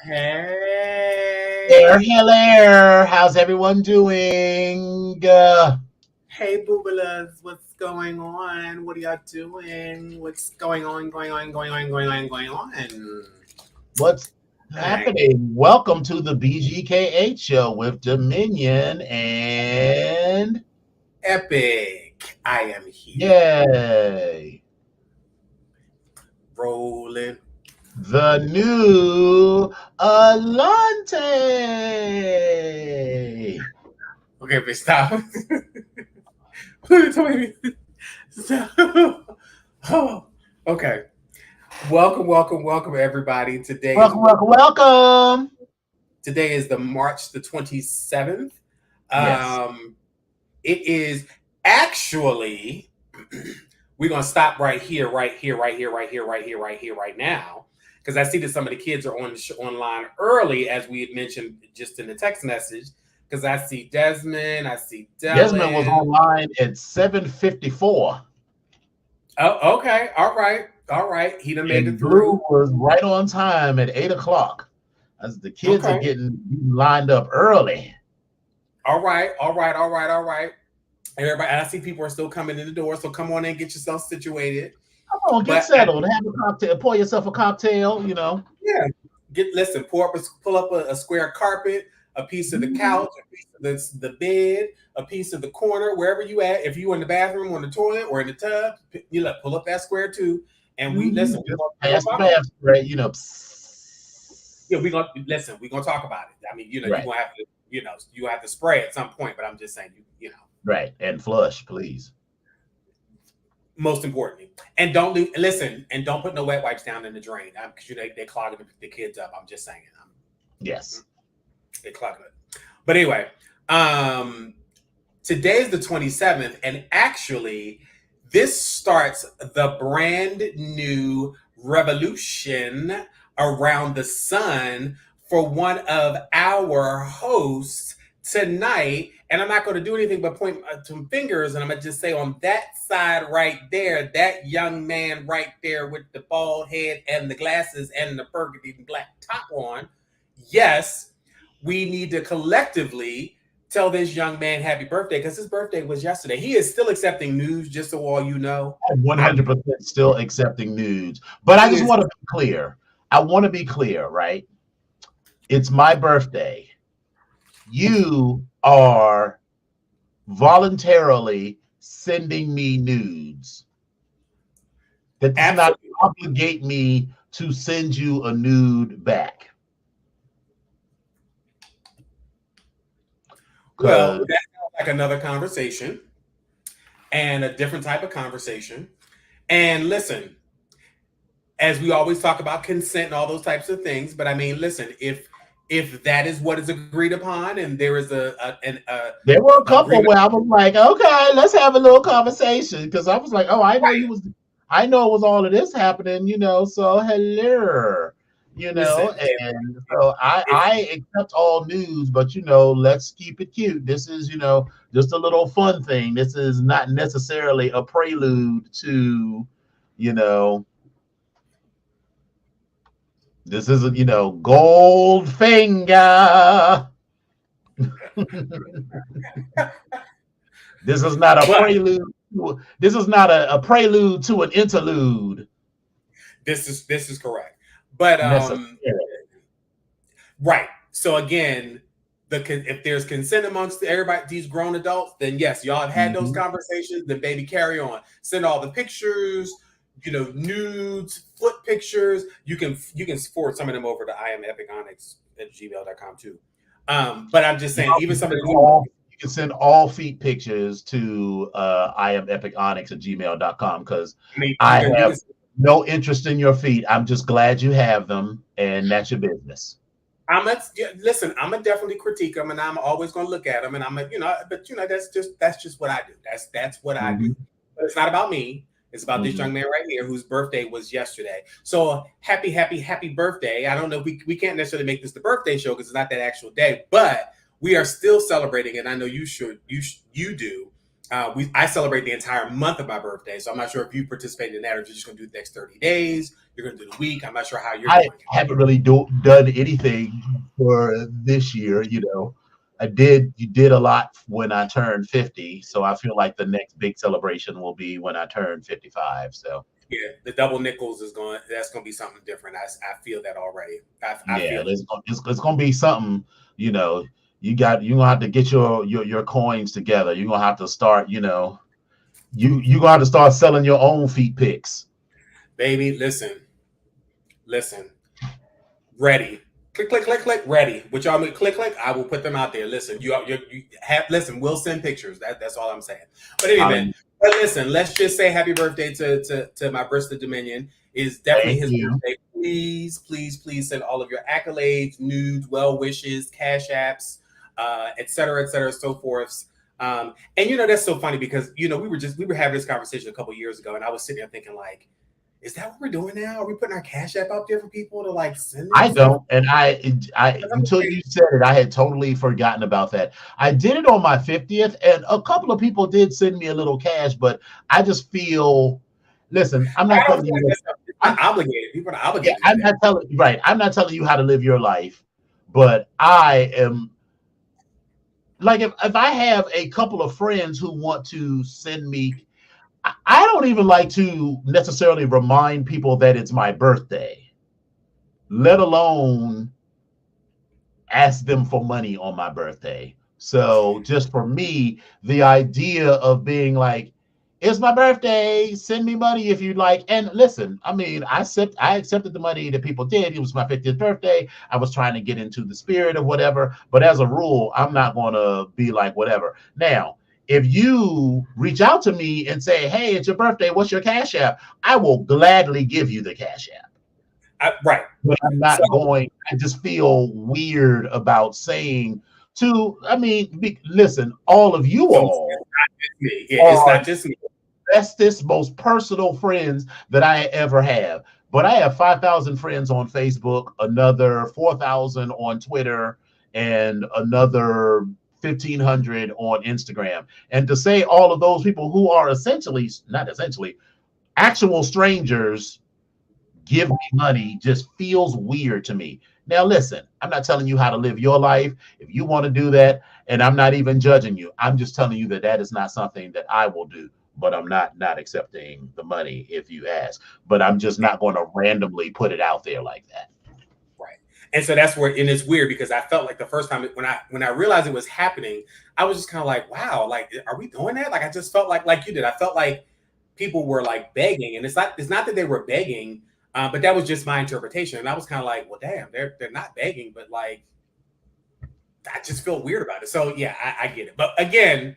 Hey, Hello. How's everyone doing? hey, boobalas, what's going on? What are y'all doing? What's going on? What's Hey, happening? Welcome to the BGKH show with Dominion and epic! I am here, yay, rolling. the new Alante. Okay, but stop. Tell me. Stop. Oh, okay. Welcome, everybody. Welcome, welcome, welcome. Today is the March the 27th. Yes. Um, it is actually we're gonna stop right now, because I see that some of the kids are online early, as we had mentioned just in the text message. Because I see Desmond, I see Desmond was Dylan. online at 7:54. Oh, okay, all right. He done made it And Blue through. was right on time at 8 o'clock. As the kids are Okay, getting lined up early. all right. Everybody, I see people are still coming in the door, so come on in, get yourself situated. Come on, get But settled. Have a cocktail. Pour yourself a cocktail. yeah, listen. Pull up a square carpet, a piece of the couch, a piece of the bed, a piece of the corner, wherever you at. If you in the bathroom, on the toilet, or in the tub, pull up that square too. And we listen. Just We gonna pass the talk bath about spray. Yeah, we gonna listen. We gonna talk about it. I mean, you Right, gonna have to, you have to spray at some point. But I'm just saying, right. And flush, please. most importantly, and don't listen, and don't put no wet wipes down in the drain, because they clogging the kids up. I'm just saying. Yes. They clogging it. But anyway, um, today is the 27th, and actually, this starts the brand new revolution around the sun for one of our hosts tonight. And I'm not going to do anything but point some fingers, and I'm going to just say, on that side right there, that young man right there with the bald head and the glasses and the burgundy black top on, yes, we need to collectively tell this young man happy birthday, because his birthday was yesterday. He is still accepting news, just so all you know. I'm I'm 100% still accepting nudes. But I he just is want to be clear. I want to be clear, right? It's my birthday. You are voluntarily sending me nudes. That does not absolutely obligate me to send you a nude back. well. Because That sounds like another conversation, and a different type of conversation. And listen, as we always talk about consent and all those types of things, but I mean, listen, if that is what is agreed upon, and there is a there were a couple agreement, where I was like, okay, let's have a little conversation. Because I was like, oh, right? I know it was all of this happening. So hello. Listen, And so if I accept all news, but let's keep it cute. This is, just a little fun thing. This is not necessarily a prelude to, you know, this isn't, Goldfinger. This is not a but prelude. This is not a prelude to an interlude. this is correct. But Necessarily. right. So again, if there's consent amongst everybody, these grown adults, then yes, y'all have had those Mhm. conversations. Then baby, carry on. Send all the pictures, nudes, foot pictures. You can forward some of them over to imepiconics@gmail.com too. But I'm just saying, Y'all even can some of send the new ones. you can send all feet pictures to imepiconics@gmail.com because I mean, I you can. have no interest in your feet. I'm just glad you have them, and that's your business. Listen. I'm gonna definitely critique them, and I'm always gonna look at them, and but that's just what I do. That's what I do. Mhm. But it's not about me. It's about this Mhm. young man right here whose birthday was yesterday. So happy birthday! I don't know. We can't necessarily make this the birthday show because it's not that actual day, but we are still celebrating, and I know you should. You do. I celebrate the entire month of my birthday, so I'm not sure if you participated in that or if you're just going to do the next 30 days. You're going to do the week. I'm not sure how you're I doing it. haven't really done anything for this year. You did a lot when I turned 50, so I feel like the next big celebration will be when I turn 55. So Yeah, the double nickels is going. That's going to be something different. I feel that already. I yeah, feel it. it's gonna be something. You know, you're gonna have to get your coins together. You're gonna have to start. You gonna have to start selling your own feet picks. Baby, listen. Ready. Click, click, click, click. Ready. Which y'all mean click, click. I will put them out there. Listen, you have. Listen, we'll send pictures. That's all I'm saying. But in any event, Hallelujah. but listen, let's just say happy birthday to my Bristol Dominion. It's definitely Thank his you. birthday. Please, please, please send all of your accolades, nudes, well wishes, cash apps, et cetera, so forth. And that's so funny because we were having this conversation a couple years ago, and I was sitting there thinking like, is that what we're doing now? Are we putting our cash app out there for people to like send them I stuff? don't, and I until you said it, I had totally forgotten about that. I did it on my 50th, and a couple of people did send me a little cash, but I just feel. Listen, I'm not I don't telling feel you like what. it's I'm, not obligated. People are not yeah, obligated to do I'm that. not telling you right. I'm not telling you how to live your life, but I am like if I have a couple of friends who want to send me. I don't even like to necessarily remind people that it's my birthday, let alone ask them for money on my birthday. So just for me, the idea of being like, it's my birthday, send me money if you'd like. And listen, I mean, I accepted the money that people did. It was my 50th birthday. I was trying to get into the spirit of whatever. But as a rule, I'm not gonna be like whatever. Now, if you reach out to me and say, hey, it's your birthday, what's your cash app? I will gladly give you the cash app, Right. but I'm So not going. I just feel weird about saying I mean, listen, all of you so it's all not just me. Yeah, it's are not just me. bestest, most personal friends that I ever have. But I have 5,000 friends on Facebook, another 4,000 on Twitter, and another 1,500 on Instagram. And to say all of those people who are not essentially, actual strangers give me money just feels weird to me. Now, listen, I'm not telling you how to live your life. If you want to do that, and I'm not even judging you, I'm just telling you that that is not something that I will do. But I'm not accepting the money if you ask. But I'm just not going to randomly put it out there like that. Right. And so that's where, and it's weird because I felt like the first time when I realized it was happening, I was just kind of like, wow, like, are we doing that? Like, I just felt like you did. I felt like people were like begging, and it's not that they were begging, but that was just my interpretation. And I was kind of like, well, damn, they're not begging, but like, I just feel weird about it. So yeah, I get it. But again,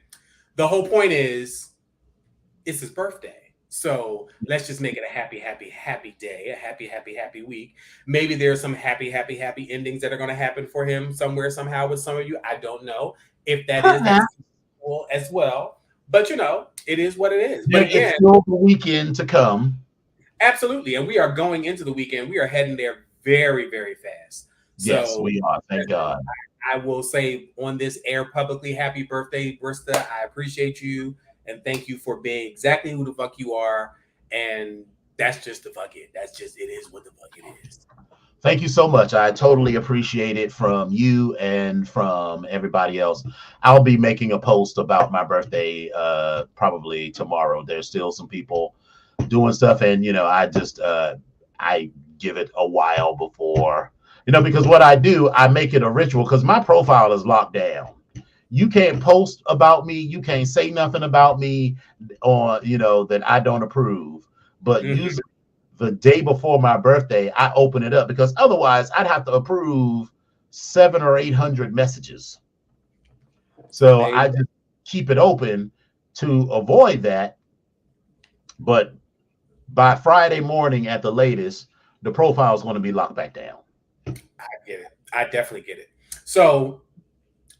the whole point is it's his birthday. So let's just make it a happy, happy, happy day, a happy, happy, happy week. Maybe there's some happy, happy, happy endings that are going to happen for him somewhere, somehow with some of you. I don't know if that is, that's cool as well. But it is what it is. But There is again, still the weekend to come. absolutely. And we are going into the weekend. We are heading there very, very fast. Yes, So we are. Thank God. I will say on this air publicly, happy birthday, Brista. I appreciate you and thank you for being exactly who the fuck you are. And that's just the fuck it. That's just it is what the fuck it is. Thank you so much. I totally appreciate it from you and from everybody else. I'll be making a post about my birthday probably tomorrow. There's still some people doing stuff, and I give it a while before because what I do, I make it a ritual because my profile is locked down. You can't post about me, you can't say nothing about me on that I don't approve. But Mhm. usually the day before my birthday, I open it up because otherwise I'd have to approve 700 or 800 messages. So I Baby. just keep it open to avoid that. But by Friday morning at the latest, the profile is going to be locked back down. I get it. I definitely get it. So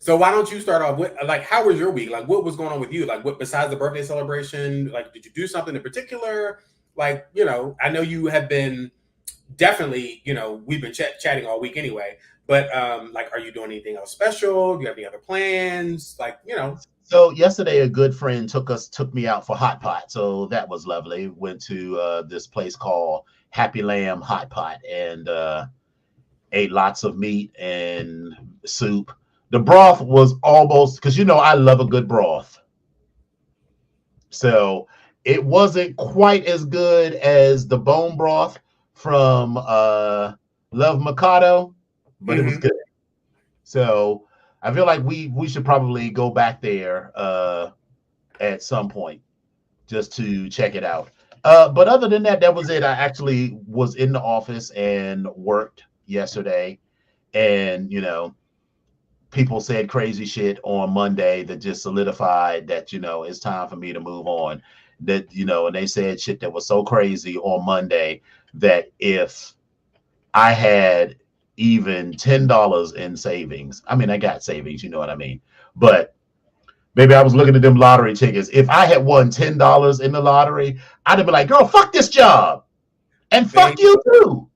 why don't you start off with like how was your week? Like what was going on with you? Like what besides the birthday celebration? Like did you do something in particular? Like, I know you have been definitely, we've been chatting all week anyway. But like, are you doing anything else special? Do you have any other plans? Like, So yesterday, a good friend took me out for hot pot. So that was lovely. Went to this place called Happy Lamb Hot Pot and ate lots of meat and soup. The broth was almost because I love a good broth. So it wasn't quite as good as the bone broth from Love Mikado, but it was Hmm. good. So I feel like we should probably go back there at some point just to check it out. But other than that, that was it. I actually was in the office and worked yesterday, and people said crazy shit on Monday that just solidified that it's time for me to move on. That and they said shit that was so crazy on Monday that if I had even $10 in savings, I mean I got savings, you know what I mean, but maybe I was looking at them lottery tickets. If I had won $10 in the lottery, I'd have been like, girl, fuck this job. And fuck Baby, you too.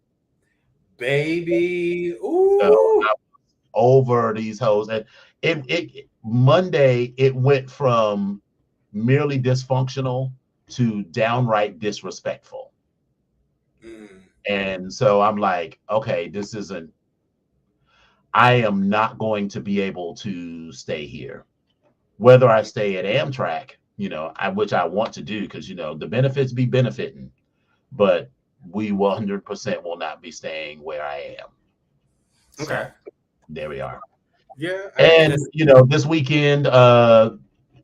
baby. So Ooh. I'm over these hoes. And it Monday, it went from merely dysfunctional to downright disrespectful. Mm. And so I'm like, okay, this isn't, I am not going to be able to stay here. Whether I stay at Amtrak, which I want to do because, the benefits be benefiting, but we 100% will not be staying where I am. Okay. So there we are. Yeah. And, Listen. this weekend,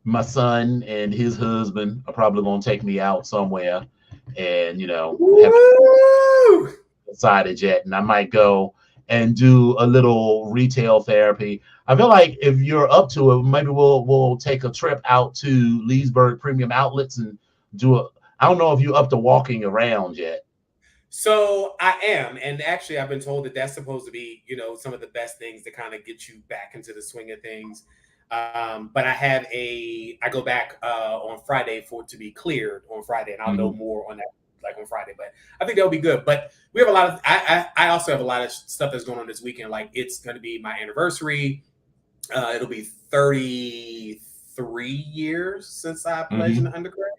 my son and his husband are probably going to take me out somewhere and, haven't Woo! decided yet. And I might go and do a little retail therapy. I feel like if you're up to it, maybe we'll take a trip out to Leesburg Premium Outlets and do a. I don't know if you're up to walking around yet. So I am, and actually, I've been told that that's supposed to be, some of the best things to kind of get you back into the swing of things. But I go back on Friday for it to be cleared on Friday, and I'll know Mhm. more on that like on Friday. But I think that'll be good. But we have a lot of, I also have a lot of stuff that's going on this weekend. Like it's going to be my anniversary. It'll be 33 years since I pledged in Mhm. the undergrad.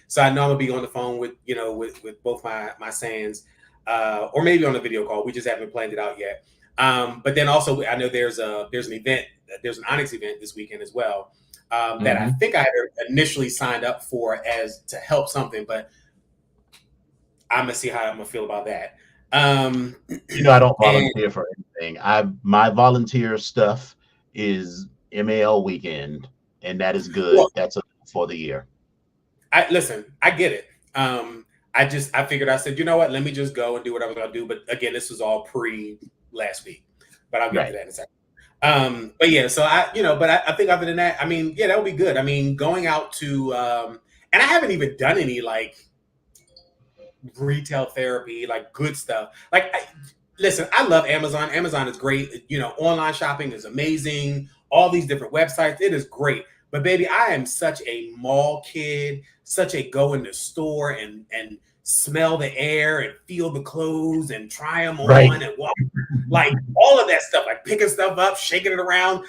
So I know I'm gonna be on the phone with with both my Sans, or maybe on a video call. We just haven't planned it out yet. But then also I know there's an event, there's an Onyx event this weekend as well, that I Mhm. think I had initially signed up for as to help something, but I'm gonna see how I'm gonna feel about that. Um, I don't and volunteer for anything. My volunteer stuff is MAL weekend, and that is good. well, That's for the year. I listen, I get it. I figured I said, you know what, let me just go and do what I was gonna do. But again, this was all pre last week, but I'll get to Right. that in a second. But yeah, so I think other than that, I mean, yeah, that would be good. I mean, going out to and I haven't even done any like retail therapy, like good stuff. Listen, I love Amazon. Amazon is great. Online shopping is amazing. All these different websites, it is great. But baby, I am such a mall kid, such a go in the store and smell the air and feel the clothes and try them Right. on and walk like all of that stuff, like picking stuff up, shaking it around,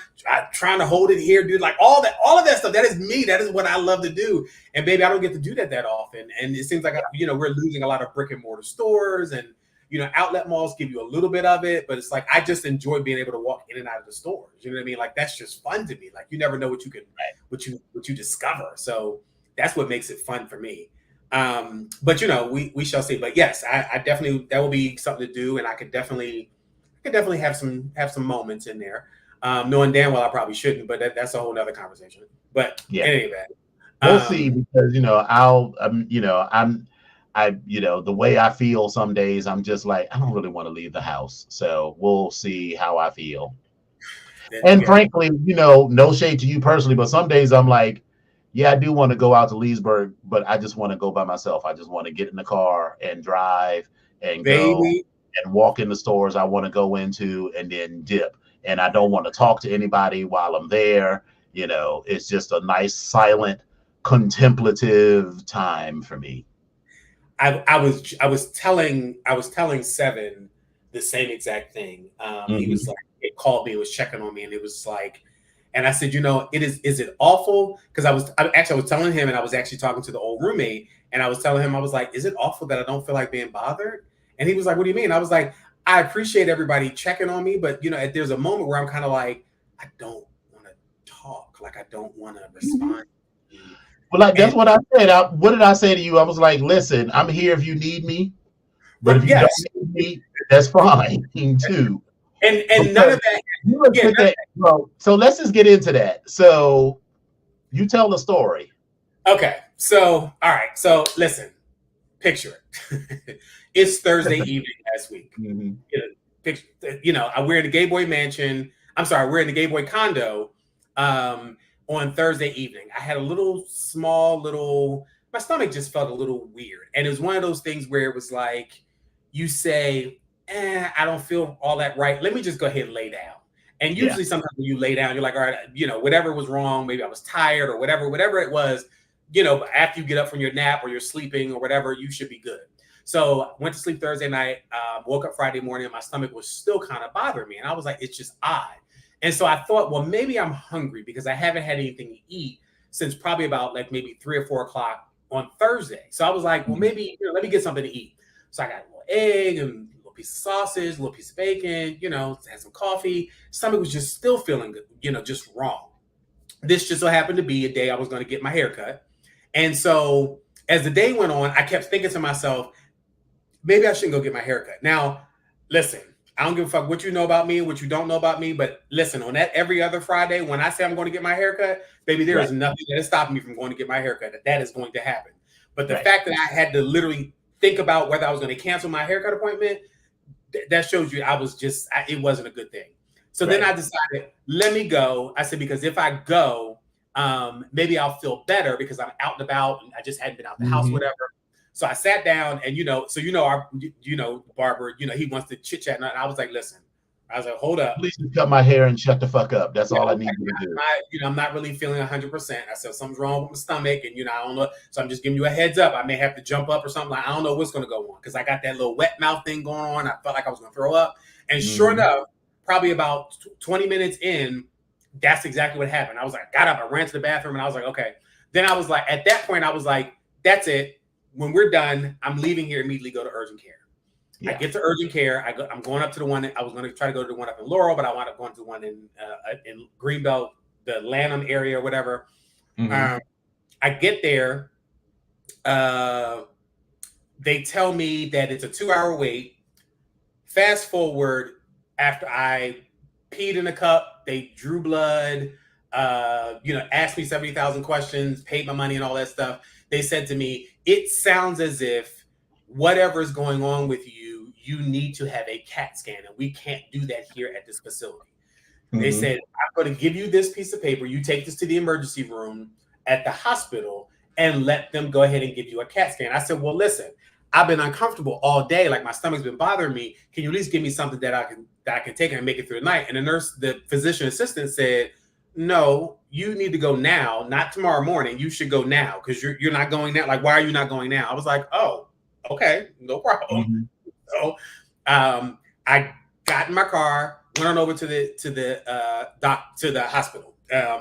trying to hold it here, dude. Like all of that stuff. That is me. That is what I love to do. And baby, I don't get to do that often. And it seems like we're losing a lot of brick and mortar stores, and outlet malls give you a little bit of it, but it's like I just enjoy being able to walk in and out of the stores. You know what I mean? Like that's just fun to me. Like you never know what you can, what you discover. So that's what makes it fun for me. But we shall see. But yes, I definitely that will be something to do, and I could definitely have some moments in there, knowing damn well I probably shouldn't, but that's a whole nother conversation. But Yeah. in any event, We'll see um, because the way I feel some days I'm just like I don't really want to leave the house. So we'll see how I feel. then And yeah, frankly, no shade to you personally, but some days I'm like, yeah, I do want to go out to Leesburg, but I just want to go by myself. I just want to get in the car and drive and go baby, and walk in the stores I want to go into and then dip. And I don't want to talk to anybody while I'm there. It's just a nice, silent, contemplative time for me. I was telling Seven the same exact thing. He was Hmm. like, it called me, it was checking on me, and it was like, And I said, is it awful? Because I was telling him, and I was actually talking to the old roommate, and I was telling him, I was like, is it awful that I don't feel like being bothered? And he was like, what do you mean? I was like, I appreciate everybody checking on me, but there's a moment where I'm kind of like, I don't want to talk. Like, I don't want to respond. Well, like, that's what I said. What did I say to you? I was like, listen, I'm here if you need me. But if you don't need me, that's fine too. And none of that. So let's just get into that. So you tell the story. Okay. So, all right. So listen, picture it. It's Thursday evening last week. Mm-hmm. We're in the Gay Boy mansion. I'm sorry, we're in the Gay Boy condo on Thursday evening. I had my stomach just felt a little weird. And it was one of those things where it was like, you say, I don't feel all that right. Let me just go ahead and lay down. And usually sometimes when you lay down, you're like, all right, whatever was wrong, maybe I was tired or whatever it was, after you get up from your nap or you're sleeping or whatever, you should be good. So I went to sleep Thursday night, woke up Friday morning, and my stomach was still kind of bothering me. And I was like, it's just odd. And so I thought, well, maybe I'm hungry because I haven't had anything to eat since probably about like maybe 3 or 4 o'clock on Thursday. So I was like, well, maybe let me get something to eat. So I got a little egg and a little piece of sausage, a little piece of bacon, had some coffee. Stomach was just still feeling good, just wrong. This just so happened to be a day I was going to get my hair cut. And so as the day went on, I kept thinking to myself, maybe I shouldn't go get my hair cut. Now, listen, I don't give a fuck what you know about me, what you don't know about me. But listen, on that every other Friday, when I say I'm going to get my hair cut, baby, there is nothing that is stopping me from going to get my hair cut. That is going to happen. But the fact that I had to literally think about whether I was going to cancel my haircut appointment, that shows you it wasn't a good thing. So then I decided, let me go. I said, because if I go, maybe I'll feel better because I'm out and about and I just hadn't been out the house, whatever. So I sat down and, our barber, he wants to chit chat. And I was like, listen, I was like, hold up. Please just cut my hair and shut the fuck up. That's all I need you to do. I'm not really feeling 100%. I said, something's wrong with my stomach. And, I don't know. So I'm just giving you a heads up. I may have to jump up or something. I don't know what's going to go on because I got that little wet mouth thing going on. I felt like I was going to throw up. And sure enough, probably about 20 minutes in, that's exactly what happened. I was like, got up, I ran to the bathroom and I was like, okay. Then I was like, at that point, I was like, that's it. When we're done, I'm leaving here immediately, go to urgent care. Yeah. I get to urgent care. I'm going up to the one. I was going to try to go to the one up in Laurel, but I wound up going to the one in Greenbelt, the Lanham area or whatever. I get there. They tell me that it's a 2-hour wait. Fast forward, after I peed in a cup, they drew blood, asked me 70,000 questions, paid my money and all that stuff. They said to me, it sounds as if whatever is going on with you, you need to have a CAT scan, and we can't do that here at this facility. They said, I'm going to give you this piece of paper. You take this to the emergency room at the hospital and let them go ahead and give you a CAT scan. I said, well, listen, I've been uncomfortable all day. Like my stomach's been bothering me. Can you at least give me something that I can take and make it through the night? And the physician assistant said, no, you need to go now, not tomorrow morning. You should go now because you're not going now. Like, why are you not going now? I was like, oh, okay, no problem. So I got in my car, went on over to the hospital.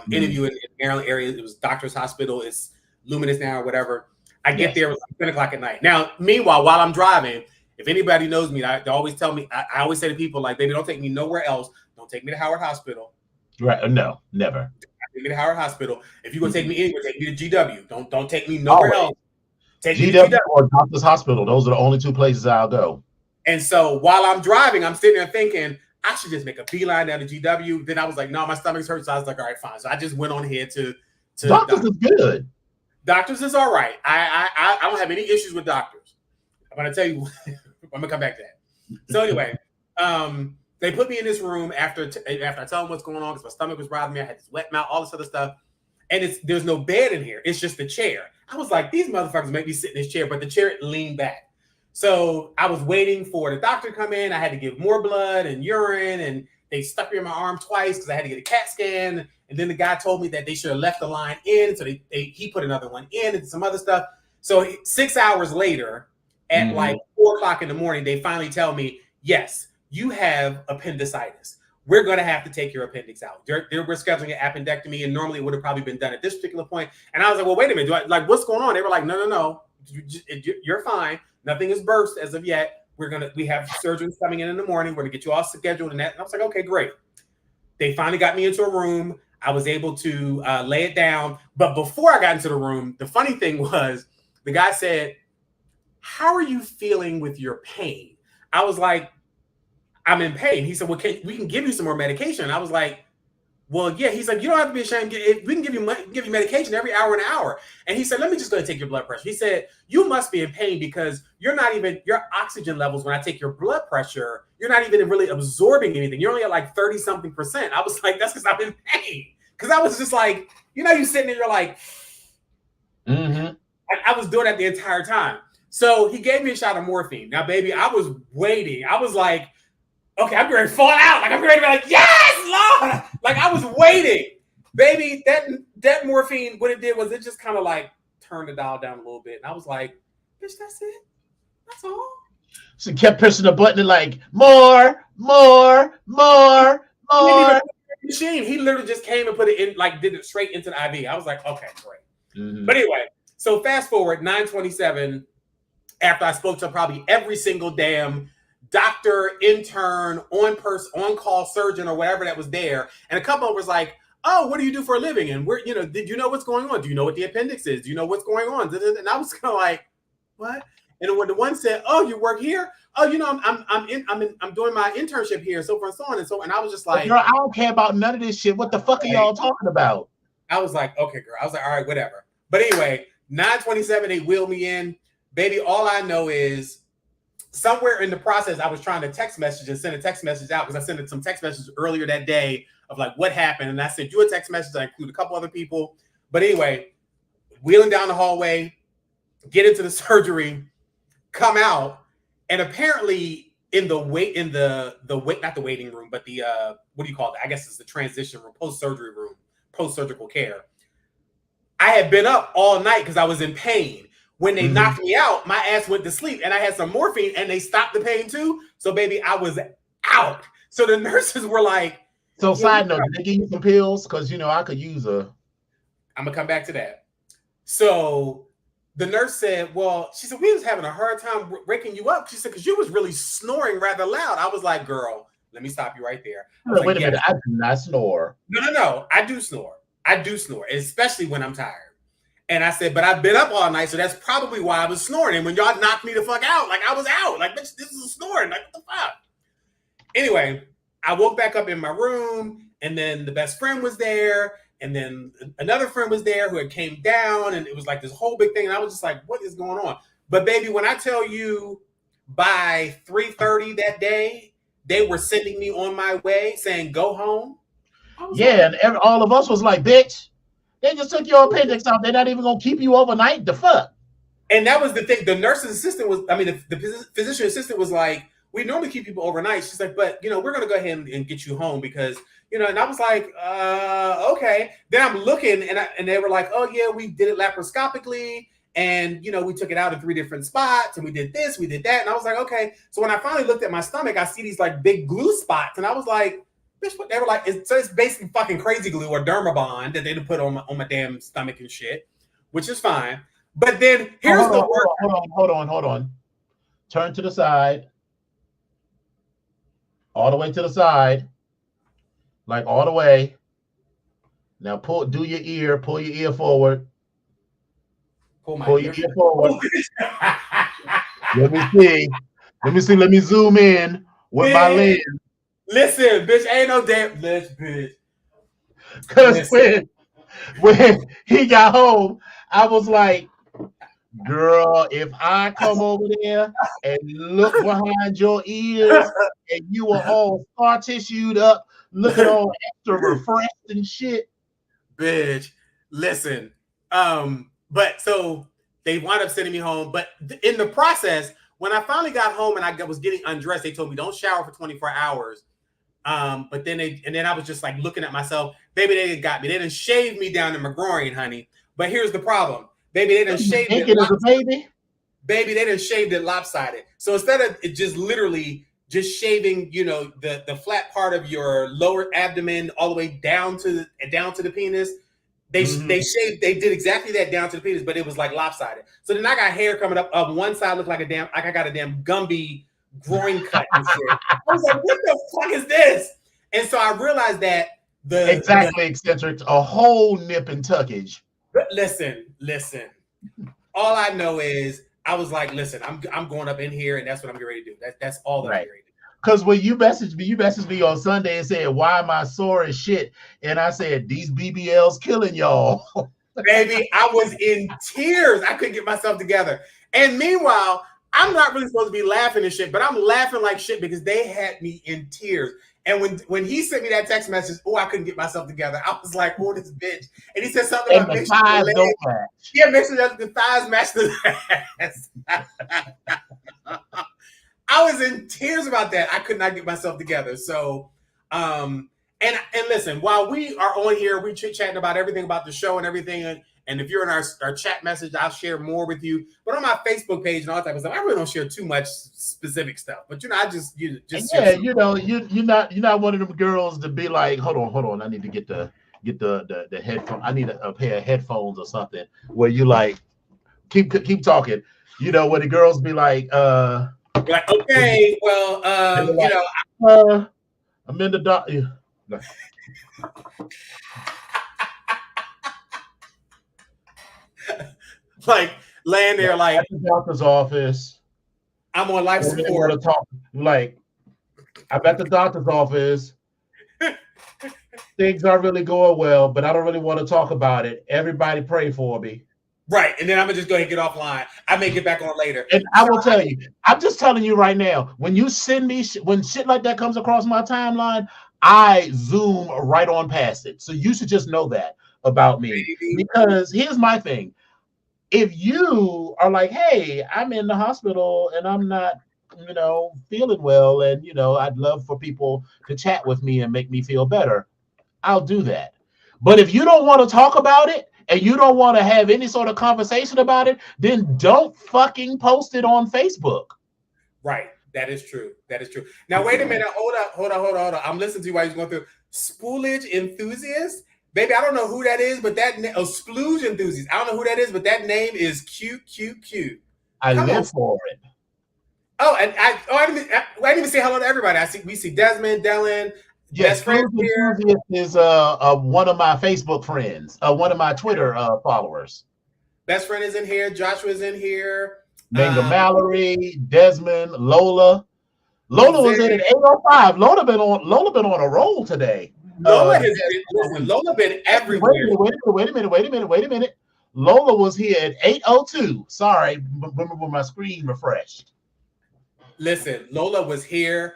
Interview in the Maryland area. It was Doctor's Hospital. It's Luminous now or whatever. I get there, it was like 10 o'clock at night. Now, meanwhile, while I'm driving, if anybody knows me, they always tell me, I always say to people, like, baby, don't take me nowhere else. Don't take me to Howard Hospital. Right. No, never. Take me to Howard Hospital. If you're going to take me anywhere, take me to GW. Don't take me nowhere else. Take me to GW or Doctor's Hospital. Those are the only two places I'll go. And so while I'm driving, I'm sitting there thinking, I should just make a beeline down to GW. Then I was like, no, my stomach's hurt. So I was like, all right, fine. So I just went on here to Doctors is good. Doctors is all right. I don't have any issues with doctors. I'm going to tell you, I'm going to come back to that. So anyway, they put me in this room after I tell them what's going on because my stomach was bothering me. I had this wet mouth, all this other stuff. And there's no bed in here. It's just the chair. I was like, these motherfuckers make me sit in this chair, but the chair leaned back. So I was waiting for the doctor to come in. I had to give more blood and urine, and they stuck me in my arm twice because I had to get a CAT scan. And then the guy told me that they should have left the line in. So he put another one in and some other stuff. So 6 hours later, at like 4 o'clock in the morning, they finally tell me, yes, you have appendicitis. we're going to have to take your appendix out. We're scheduling an appendectomy, and normally it would have probably been done at this particular point. And I was like, well, wait a minute. Like, what's going on? They were like, no. You're fine. Nothing is burst as of yet. We have surgeons coming in the morning. We're going to get you all scheduled and that. And I was like, okay, great. They finally got me into a room. I was able to lay it down. But before I got into the room, the funny thing was the guy said, how are you feeling with your pain? I was like, I'm in pain. He said, well, we can give you some more medication. I was like, well, yeah. He's like, you don't have to be ashamed. We can give you medication every hour and an hour. And he said, let me just go and take your blood pressure. He said, you must be in pain because your oxygen levels, when I take your blood pressure, you're not even really absorbing anything. You're only at like 30-something%. I was like, that's because I'm in pain. Because I was just like, you sitting there, you're like, I was doing that the entire time. So he gave me a shot of morphine. Now, baby, I was waiting. I was like, okay, I'm ready to fall out. Like, I'm ready to be like, yes, Lord. Like, I was waiting. Baby, that morphine, what it did was it just kind of like turned the dial down a little bit. And I was like, bitch, that's it. That's all. So he kept pressing the button and like, more. Machine. He literally just came and put it in, like, did it straight into the IV. I was like, okay, great. But anyway, so fast forward, 9/27, after I spoke to probably every single damn doctor, intern, on-call surgeon, or whatever that was there. And a couple of them was like, oh, what do you do for a living? And did you know what's going on? Do you know what the appendix is? Do you know what's going on? And I was kind of like, what? And when the one said, oh, you work here? Oh, I'm doing my internship here, so forth and so on and so. And I was just like, girl, I don't care about none of this shit. What the fuck are y'all talking about? I was like, okay, girl. I was like, all right, whatever. But anyway, 9/27, they wheeled me in. Baby, all I know is somewhere in the process, I was trying to text message and send a text message out because I sent some text messages earlier that day of like what happened. And I sent you a text message. I include a couple other people. But anyway, wheeling down the hallway, get into the surgery, come out, and apparently in the not the waiting room, but the what do you call it? I guess it's the transition room, post-surgery room, post-surgical care. I had been up all night because I was in pain. When they knocked me out, my ass went to sleep and I had some morphine and they stopped the pain too. So baby, I was out. So the nurses were like, so side note, did they give you some pills? Because I could use a. I'm gonna come back to that. So the nurse said, well, she said, we was having a hard time waking you up. She said, because you was really snoring rather loud. I was like, girl, let me stop you right there. Wait a minute, I do not snore. No, I do snore. Especially when I'm tired. And I said, but I've been up all night, so that's probably why I was snoring. And when y'all knocked me the fuck out, like I was out. Like, bitch, this is snoring. Like, what the fuck? Anyway, I woke back up in my room, and then the best friend was there, and then another friend was there who had came down, and it was like this whole big thing. And I was just like, what is going on? But baby, when I tell you by 3:30 that day, they were sending me on my way saying, go home. Yeah, like, and all of us was like, bitch, they just took your appendix out. They're not even going to keep you overnight. The fuck? And that was the thing. The nurse's assistant the physician assistant was like, we normally keep people overnight. She's like, but, we're going to go ahead and get you home because, and I was like, okay. Then I'm looking and they were like, oh yeah, we did it laparoscopically. And, we took it out in 3 different spots and we did this, we did that. And I was like, okay. So when I finally looked at my stomach, I see these like big glue spots. And I was like, bitch, what? They were like, it's basically fucking crazy glue or Dermabond that they put on my damn stomach and shit, which is fine. But then here's the word. Hold on. Turn to the side. All the way to the side. Like all the way. Now pull your ear forward. Pull your ear forward. Let me see. Let me zoom in with my lens. Listen, bitch, ain't no damn bitch. Because when he got home, I was like, girl, if I come over there and look behind your ears and you are all scar tissued up, looking all extra refreshed and shit. Bitch, listen. But so they wound up sending me home. But in the process, when I finally got home and I was getting undressed, they told me don't shower for 24 hours. But then I was just like looking at myself. Baby, they got me. They didn't shave me down in my groin, honey. But here's the problem. Baby, they didn't shave it as a baby. Baby, they didn't shave it lopsided. So instead of it just literally just shaving, the flat part of your lower abdomen all the way down to the penis. They did exactly that down to the penis, but it was like lopsided. So then I got hair coming up one side looked like I got a damn Gumby groin cut and shit. I was like, what the fuck is this? And so I realized that exactly eccentric, a whole nip and tuckage. But listen. All I know is I was like, listen, I'm going up in here, and that's what I'm getting ready to do. That's all that I'm getting ready to do. Because when you messaged me on Sunday and said, why am I sore as shit? And I said, these BBLs killing y'all. Baby, I was in tears. I couldn't get myself together. And meanwhile, I'm not really supposed to be laughing and shit, but I'm laughing like shit because they had me in tears. And when he sent me that text message, I couldn't get myself together. I was like, this bitch. And he said something about the thighs don't match. Yeah, make sure that the thighs match the ass. I was in tears about that. I could not get myself together. So, and listen, while we are on here, we chit-chatting about everything about the show and everything. And if you're in our chat message, I'll share more with you. But on my Facebook page and all that type of stuff, I really don't share too much specific stuff. But I just yeah, you're not one of them girls to be like, hold on, I need to get the headphone. I need a pair of headphones or something. Where you like keep talking. Where the girls be like, like, okay, well, I'm in the doctor. Like laying there, like at the doctor's office. I'm on life support. Like I'm at the doctor's office. Things aren't really going well, but I don't really want to talk about it. Everybody pray for me. Right, and then I'm gonna just go ahead and get offline. I may get back on later. And I will tell you, I'm just telling you right now, when you send me when shit like that comes across my timeline, I zoom right on past it. So you should just know that about me. Baby. Because here's my thing. If you are like, hey, I'm in the hospital and I'm not, feeling well, and I'd love for people to chat with me and make me feel better, I'll do that. But if you don't want to talk about it, and you don't want to have any sort of conversation about it, then don't fucking post it on Facebook. Right. That is true. Now, wait a minute. Hold on. I'm listening to you while you're going through. Spoolage enthusiast? Baby, I don't know who that is, but splooge enthusiast. I don't know who that is, but that name is cute. I live for it. Oh, and I didn't even say hello to everybody. We see Desmond, Dylan. Yes, friend here is one of my Facebook friends, one of my Twitter followers. Best friend is in here. Joshua is in here. Manga Mallory, Desmond, Lola. Lola was in at 8:05. Lola been on a roll today. Lola been everywhere. Wait a minute. Lola was here at 8:02. Sorry, remember when my screen refreshed. Listen, Lola was here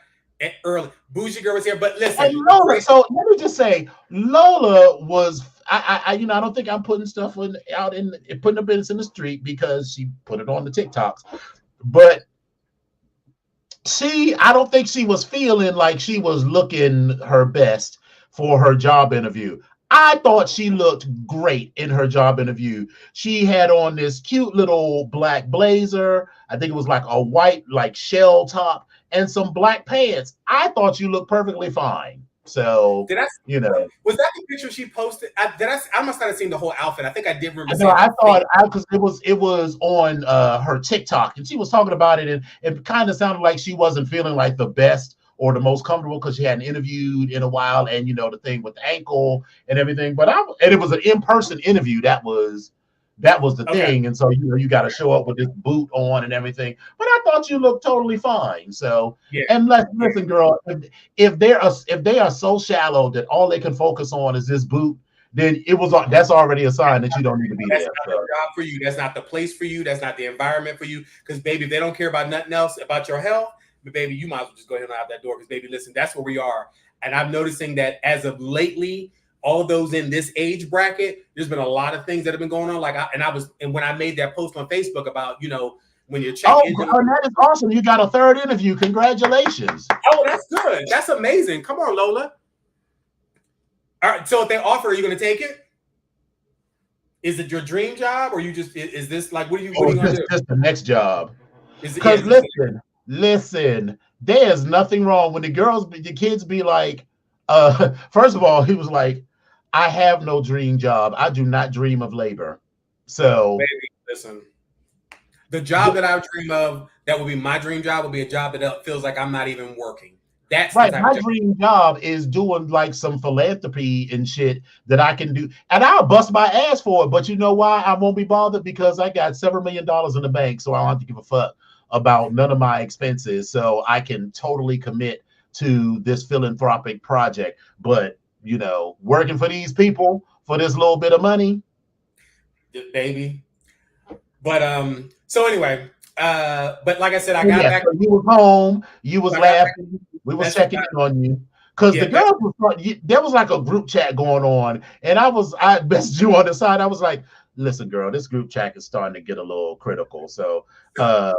early. Bougie Girl was here, but listen. And Lola, so let me just say, Lola was. I don't think I'm putting stuff putting the business in the street because she put it on the TikToks, but I don't think she was feeling like she was looking her best for her job interview. I thought she looked great in her job interview. She had on this cute little black blazer. I think it was like a white shell top and some black pants. I thought you looked perfectly fine. So was that the picture she posted? I must not have seen the whole outfit. I think I did remember. No, I thought because it was on her TikTok and she was talking about it, and it kind of sounded like she wasn't feeling like the best or the most comfortable because she hadn't interviewed in a while, and the thing with the ankle and everything. But it was an in-person interview. That was the thing, and so you got to show up with this boot on and everything. But I thought you looked totally fine. So and listen, girl, if they are so shallow that all they can focus on is this boot, then that's already a sign that you don't need to be there. That's not the job for you. That's not the place for you. That's not the environment for you. Because baby, if they don't care about nothing else about your health, but baby, you might as well just go ahead and out that door. Because baby, listen, that's where we are. And I'm noticing that as of lately, all of those in this age bracket, there's been a lot of things that have been going on. And when I made that post on Facebook about, when you're checking. Oh, that is awesome. You got a third interview. Congratulations. Oh, that's good. That's amazing. Come on, Lola. All right. So if they offer, are you going to take it? Is it your dream job, or is this like, what are you going to do? Just the next job. Because listen, There's nothing wrong when the kids be like, first of all, he was like, I have no dream job. I do not dream of labor. So, Baby, listen. The job that I dream of, that would be my dream job, would be a job that feels like I'm not even working. That's the right, type of my job. dream job is doing like some philanthropy and shit that I can do. And I'll bust my ass for it. But you know why I won't be bothered? Because I got several $million in the bank. So I don't have to give a fuck about none of my expenses. So I can totally commit to this philanthropic project. But, working for these people for this little bit of money. Baby. But so anyway, but like I said, I Oh, got yeah, back. so you was home, you was I got back. laughing, we was Best, checking in on you. Because the yeah, best, girls there was like a group chat going on, and I messaged you on the side. I was like, listen, girl, this group chat is starting to get a little critical. So uh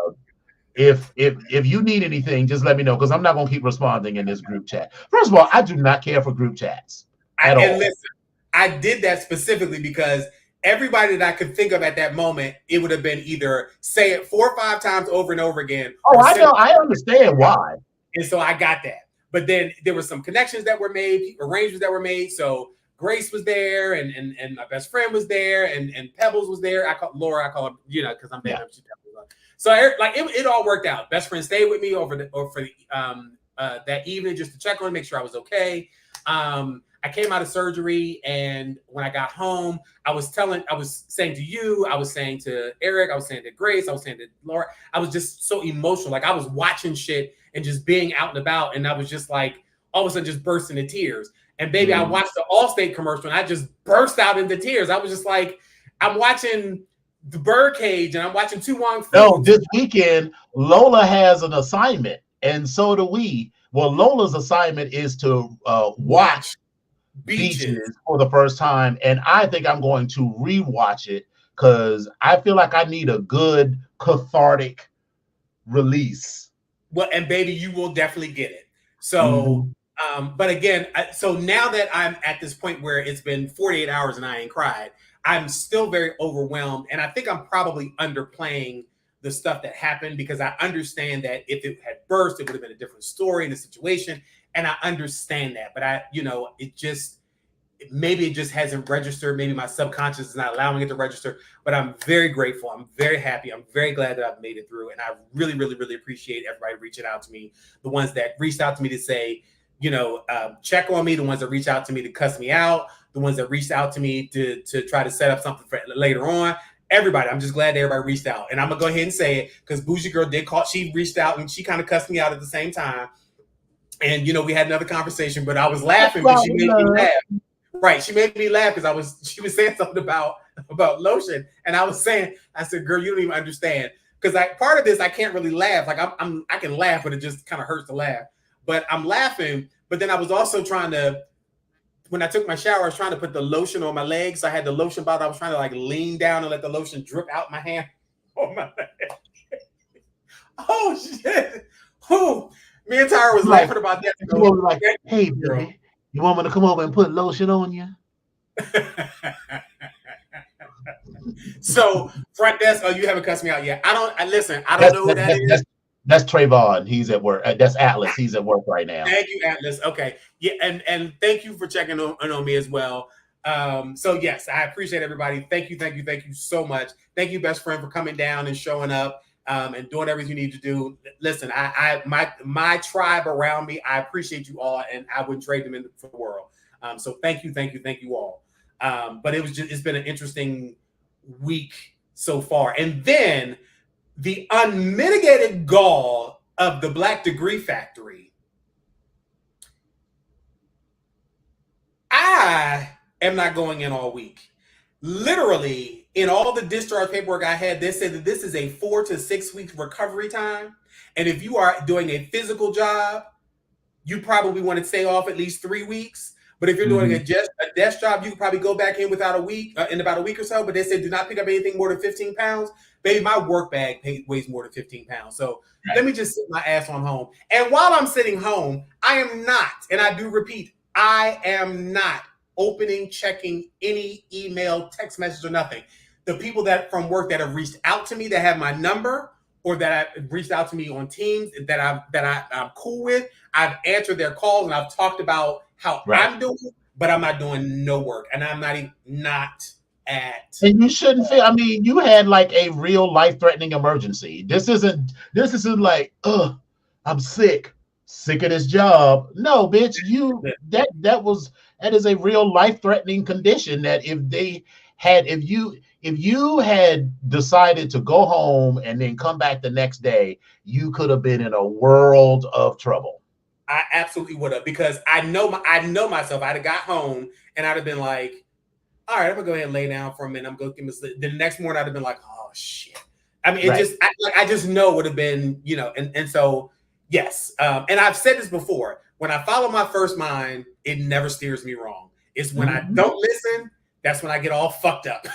if you need anything, just let me know because I'm not gonna keep responding in this group chat. First of all, I do not care for group chats at and all. listen, I did that specifically because everybody that I could think of at that moment, it would have been either say it 4 or 5 times over and over again, Oh, or I send. know, I understand why. And so I got that. But then there were some connections that were made, arrangements that were made. So Grace was there, and my best friend was there, and Pebbles was there. I call Laura, I call her, because I'm Yeah. bad. So like it all worked out. Best friend stayed with me for the that evening just to check on, make sure I was okay. I came out of surgery, and when I got home, I was saying to you, I was saying to Eric, I was saying to Grace, I was saying to Laura, I was just so emotional. Like I was watching shit and just being out and about, and I was just like all of a sudden just bursting into tears. And baby, I watched the Allstate commercial, and I just burst out into tears. I was just like, I'm watching the Birdcage, and I'm watching Tu Wong No, Foods. this weekend Lola has an assignment, and so do we. Well, Lola's assignment is to watch Beaches. Beaches for the first time, and I think I'm going to rewatch it because I feel like I need a good cathartic release. Well, and baby, you will definitely get it. So, Mm-hmm. but again, so now that I'm at this point where it's been 48 hours and I ain't cried, I'm still very overwhelmed. And I think I'm probably underplaying the stuff that happened because I understand that if it had burst, it would have been a different story in the situation. And I understand that. But maybe it just hasn't registered. Maybe my subconscious is not allowing it to register, but I'm very grateful. I'm very happy. I'm very glad that I've made it through. And I really, really, really appreciate everybody reaching out to me. The ones that reached out to me to say, check on me, the ones that reach out to me to cuss me out, the ones that reached out to me to try to set up something for later on. Everybody, I'm just glad that everybody reached out. And I'm gonna go ahead and say it because Bougie Girl did call, she reached out and she kind of cussed me out at the same time. And we had another conversation, but I was laughing because she made me laugh. Right. She made me laugh because she was saying something about lotion. And I said, girl, you don't even understand. Because part of this, I can't really laugh. Like I can laugh, but it just kind of hurts to laugh. But I'm laughing. But then I was also when I took my shower, I was trying to put the lotion on my legs. So I had the lotion bottle. I was trying to like lean down and let the lotion drip out my hand on my leg. Oh, shit. Oh, me and Tyra was laughing about that. So, like, hey, baby, you want me to come over and put lotion on you? So, front desk, you haven't cussed me out yet. I don't know who that is. That's Trayvon. He's at work. That's Atlas. He's at work right now. Thank you, Atlas. Okay. Yeah, and thank you for checking on me as well. So yes, I appreciate everybody. Thank you so much. Thank you, best friend, for coming down and showing up. And doing everything you need to do. Listen, my tribe around me, I appreciate you all, and I wouldn't trade them for the world. So thank you all. But it's been an interesting week so far. And then the unmitigated gall of the Black Degree Factory. I am not going in all week. Literally, in all the discharge paperwork I had, they said that this is a 4 to 6 week recovery time. And if you are doing a physical job, you probably want to stay off at least 3 weeks. But if you're doing a desk job, you can probably go back in in about a week or so. But they said do not pick up anything more than 15 pounds. Baby, my work bag weighs more than 15 pounds. So let me just sit my ass on home. And while I'm sitting home, I am not, and I do repeat, I am not opening, checking any email, text message, or nothing. The people that from work that have reached out to me that have my number or that have reached out to me on Teams I'm cool with, I've answered their calls and I've talked about how Right. I'm doing, but I'm not doing no work, and I'm not even not at. And you shouldn't feel. I mean, you had like a real life-threatening emergency. This isn't like, I'm sick of this job. No, bitch, that is a real life-threatening condition that if you had decided to go home and then come back the next day, you could have been in a world of trouble. I absolutely would have, because I know myself. I'd have got home and I'd have been like, all right, I'm gonna go ahead and lay down for a minute. I'm gonna give me sleep. The next morning I'd have been like, oh shit. I mean, I just know it would have been, and so yes. And I've said this before. When I follow my first mind, it never steers me wrong. It's when I don't listen, that's when I get all fucked up.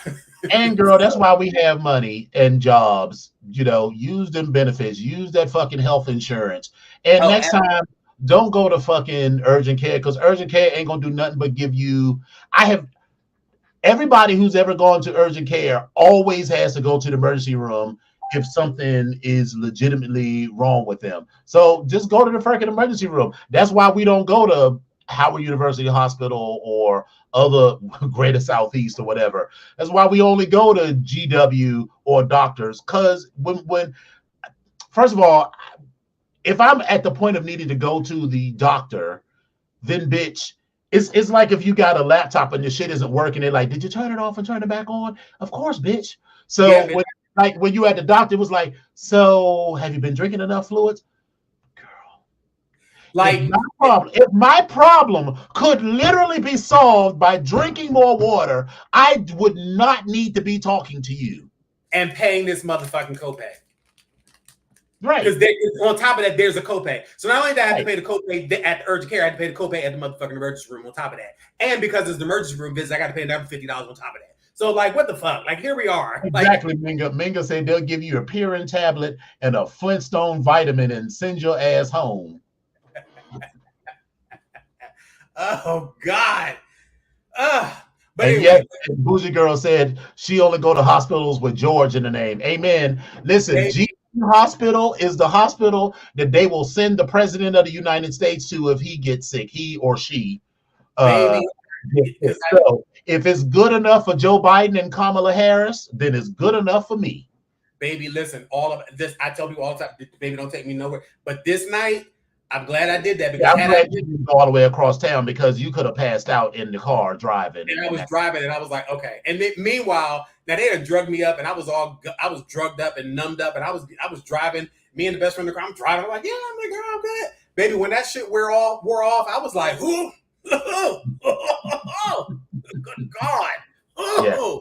And girl, that's why we have money and jobs. Use them benefits, use that fucking health insurance. And next time, don't go to fucking urgent care, because urgent care ain't gonna do nothing but give you. Everybody who's ever gone to urgent care always has to go to the emergency room if something is legitimately wrong with them. So just go to the freaking emergency room. That's why we don't go to Howard University Hospital or other Greater Southeast or whatever. That's why we only go to GW or doctors. Because when first of all, if I'm at the point of needing to go to the doctor, then bitch, it's like if you got a laptop and your shit isn't working, they're like, did you turn it off and turn it back on? Of course, bitch. So yeah, when you at the doctor, it was like, so have you been drinking enough fluids? Girl. Like if my problem could literally be solved by drinking more water, I would not need to be talking to you. And paying this motherfucking copay. Right. Because on top of that, there's a copay. So not only that, I have to pay the copay at the urgent care, I have to pay the copay at the motherfucking emergency room on top of that. And because it's the emergency room visit, I got to pay another $50 on top of that. So like, what the fuck? Like, here we are. Exactly, Minga. Minga said they'll give you a Pyrin tablet and a Flintstone vitamin and send your ass home. Oh God. But and anyway, yet, Bougie Girl said she only go to hospitals with George in the name. Amen. Listen, G Hospital is the hospital that they will send the president of the United States to if he gets sick, he or she. So if it's good enough for Joe Biden and Kamala Harris, then it's good enough for me. Baby, listen, all of this, I tell people all the time, baby, don't take me nowhere. But this night, I'm glad I did that, because I'm glad you didn't go all the way across town, because you could have passed out in the car driving. And I was driving, and I was like, okay. And then, meanwhile, now they had drugged me up, and I was drugged up and numbed up, and I was driving. Me and the best friend in the car, I'm driving. I'm like, yeah, I'm like, girl, I'm good. Baby, when that shit wore off, I was like, ooh, good God, yeah.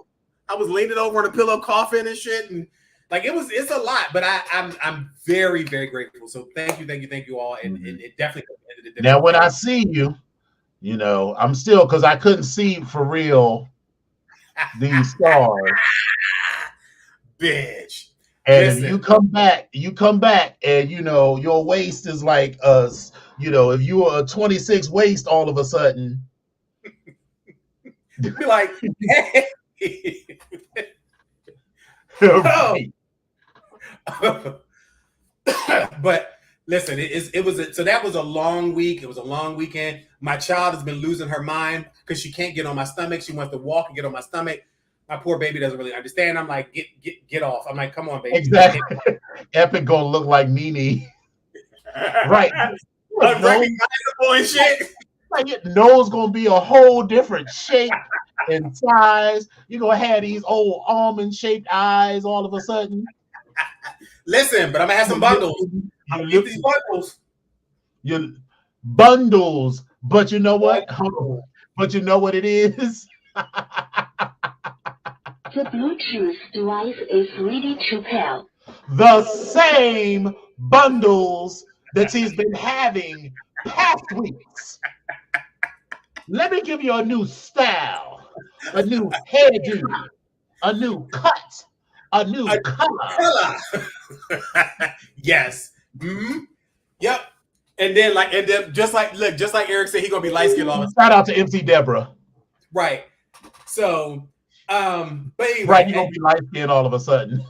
I was leaning over on a pillow, coughing and shit, and like it's a lot. But I'm very, very grateful. So thank you all, and it definitely. Now, when I see you, I'm still, because I couldn't see for real these stars, bitch. And listen, if you come back, and your waist is like us. If you are a 26 waist, all of a sudden, be like, hey. Right. But listen, so that was a long week. It was a long weekend. My child has been losing her mind because she can't get on my stomach. She wants to walk and get on my stomach. My poor baby doesn't really understand. I'm like, get off. I'm like, come on, baby. Exactly. Epic gonna look like Nene. Right. Unrecognizable and shit. Like your nose gonna be a whole different shape and size. You're gonna have these old almond-shaped eyes all of a sudden. Listen, but I'm gonna have some bundles. I'm gonna get these bundles. Your bundles, but you know what? But you know what it is? The Bluetooth device is ready to pair. The same bundles that she's been having past weeks. Let me give you a new style, a new hairdo, a new cut, a new color. Yes. Mm-hmm. Yep. And then just like Eric said, he's gonna be light skinned all the time. Shout out to MC Deborah. Right. So but anyway, right, you're gonna be light skinned all of a sudden.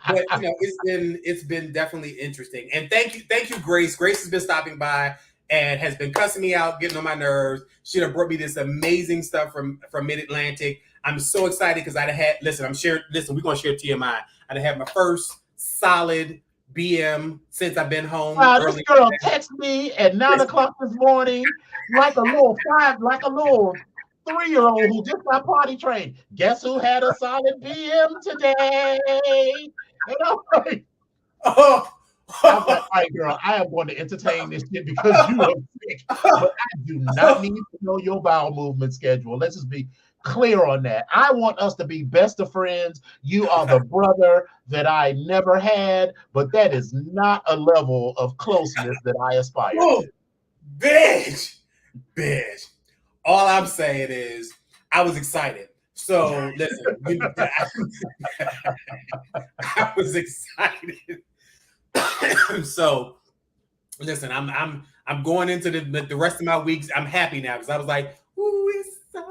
but it's been definitely interesting. And thank you, Grace. Grace has been stopping by and has been cussing me out, getting on my nerves. She done brought me this amazing stuff from Mid Atlantic. I'm so excited because I'd had we're gonna share TMI. I'd had my first solid BM since I've been home Wow, this early. girl texted me at 9 o'clock this morning, like a little 3-year-old who just got potty trained. Guess who had a solid BM today? And I'm like, Oh, I was like, all right, girl, I am going to entertain this shit because you are sick. But I do not need to know your bowel movement schedule. Let's just be clear on that. I want us to be best of friends. You are the brother that I never had, but that is not a level of closeness that I aspire oh, to. bitch. All I'm saying is I was excited. So listen, I was excited. So listen, I'm going into the rest of my weeks. I'm happy now because I was like, "Ooh, it's silent."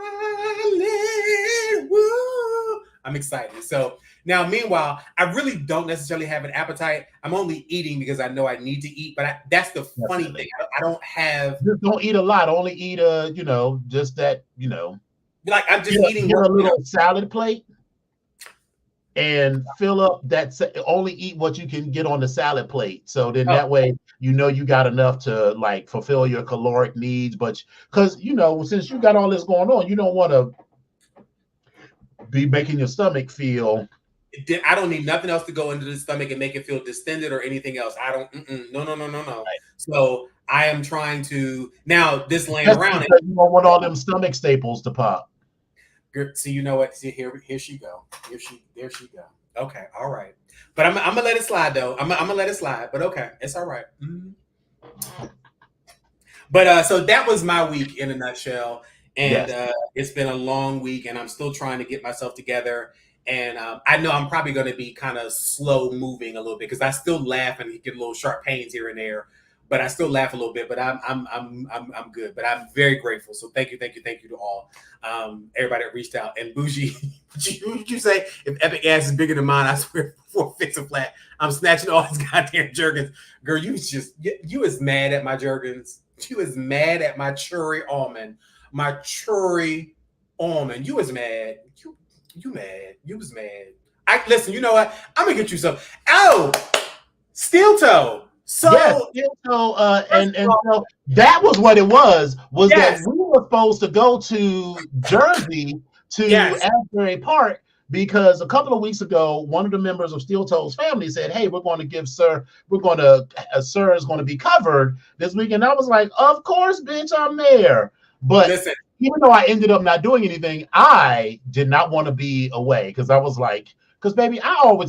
Woo. I'm excited. So now, meanwhile, I really don't necessarily have an appetite. I'm only eating because I know I need to eat. But that's the funny thing. I don't have. Just don't eat a lot. Only eat just that. Like I'm just eating. Get a little salad plate. And fill up only eat what you can get on the salad plate. So then that way, you got enough to like fulfill your caloric needs. But because, since you got all this going on, you don't want to be making your stomach feel. I don't need nothing else to go into the stomach and make it feel distended or anything else. I don't. No. Right. So I am trying to now this laying around. You don't want all them stomach staples to pop. See, you know what? See, here she go. There she go. Okay, all right. But I'm gonna let it slide though. I'm gonna let it slide. But okay, it's all right. Mm-hmm. But so that was my week in a nutshell, and it's been a long week, and I'm still trying to get myself together. And I know I'm probably going to be kind of slow moving a little bit because I still laugh and get a little sharp pains here and there. But I still laugh a little bit, but I'm good. But I'm very grateful. So thank you to all, everybody that reached out. And Bougie, what did you say? If Epic ass is bigger than mine, I swear before fix a flat, I'm snatching all his goddamn Jergens. Girl, you is mad at my Jergens. You is mad at my cherry almond. You was mad. You mad. You was mad. Listen. You know what? I'm gonna get you some. Oh, steel toe. So, and so that was what it was that we were supposed to go to Jersey to Asbury Park because a couple of weeks ago, one of the members of Steel Toe's family said, "Hey, we're going to give Sir is going to be covered this weekend." I was like, "Of course, bitch, I'm there." But listen, even though I ended up not doing anything, I did not want to be away because I was like, because baby, I don't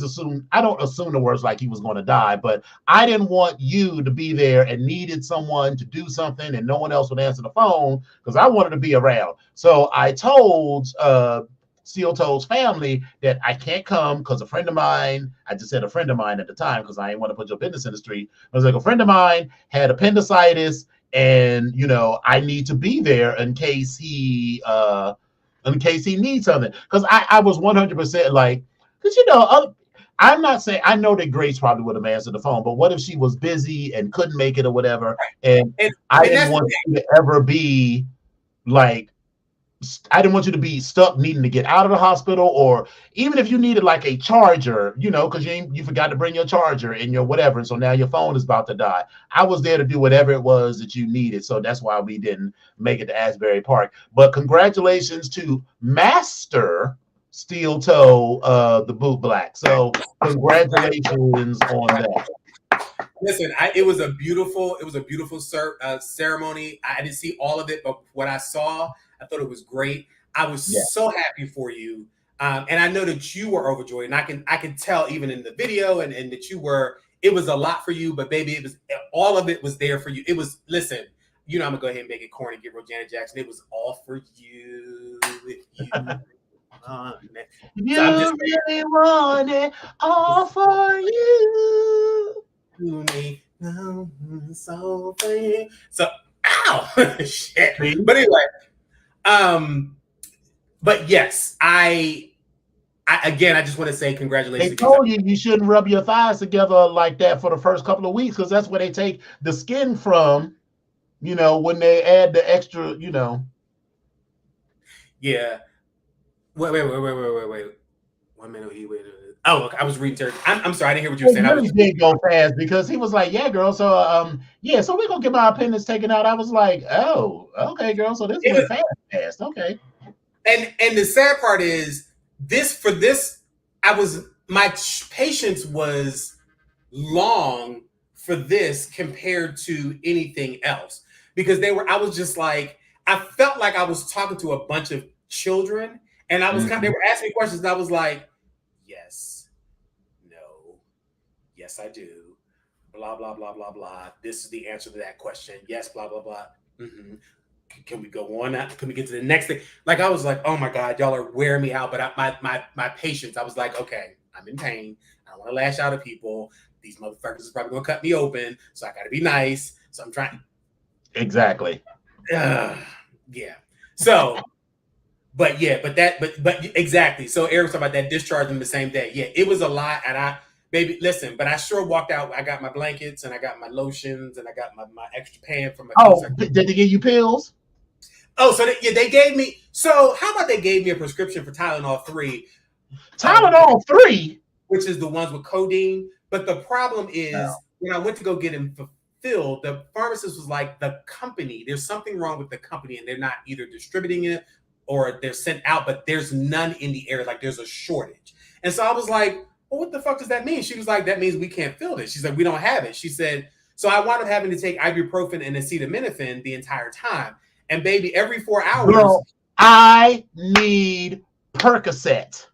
assume the worst like he was going to die, but I didn't want you to be there and needed someone to do something and no one else would answer the phone because I wanted to be around. So I told Steel Toe's family that I can't come because a friend of mine, I just said a friend of mine at the time because I didn't want to put your business in the street. I was like, a friend of mine had appendicitis and, I need to be there in case he needs something. Because I was 100% like, because, I'm not saying, I know that Grace probably would have answered the phone, but what if she was busy and couldn't make it or whatever? And I didn't want you to ever be like, I didn't want you to be stuck needing to get out of the hospital, or even if you needed like a charger, because you forgot to bring your charger and your whatever. And so now your phone is about to die. I was there to do whatever it was that you needed. So that's why we didn't make it to Asbury Park. But congratulations to Master Steel Toe, the Boot Black. So congratulations on that. Listen, it was a beautiful ceremony. I didn't see all of it, but what I saw, I thought it was great. I was so happy for you, and I know that you were overjoyed. And I can tell even in the video, and that you were. It was a lot for you, but baby, all of it was there for you. It was. Listen, I'm gonna go ahead and make it corny, get real Janet Jackson. It was all for you. You really want it all for you. So, ow, shit. But anyway, but yes, I I just want to say congratulations. They told you shouldn't rub your thighs together like that for the first couple of weeks because that's where they take the skin from, when they add the extra, Yeah. Wait. 1 minute. He waited. Oh, okay. I was reading Terry. I'm sorry. I didn't hear what you were saying. It really did go fast because he was like, "Yeah, girl. So, so we're gonna get my appendix taken out." I was like, "Oh, okay, girl. So this went fast. Okay." And the sad part is my patience was long for this compared to anything else because I was just like, I felt like I was talking to a bunch of children and I was they were asking me questions and I was like, yes, no, yes, I do. Blah, blah, blah, blah, blah. This is the answer to that question. Yes, blah, blah, blah. Mm-hmm. Can we go on? Can we get to the next thing? Like, I was like, oh my God, y'all are wearing me out. But my patience, I was like, okay, I'm in pain. I don't want to lash out at people. These motherfuckers is probably going to cut me open. So I got to be nice. So I'm trying. Exactly. Yeah. So, but exactly. So Eric's talking about that discharging the same day. Yeah, it was a lot. And baby, listen, but I sure walked out. I got my blankets and I got my lotions and I got my extra pan from my. Oh, did they give you pills? Oh, so they gave me. So how about they gave me a prescription for Tylenol 3? Tylenol 3, which is the ones with codeine. But the problem is when I went to go get them fulfilled, the pharmacist was like, the company, there's something wrong with the company, and they're not either distributing it or they're sent out, but there's none in the area. Like there's a shortage. And so I was like, well, what the fuck does that mean? She was like, that means we can't fill this. She's like, we don't have it. She said, so I wound up having to take ibuprofen and acetaminophen the entire time. And baby, every 4 hours. Girl, I need Percocet.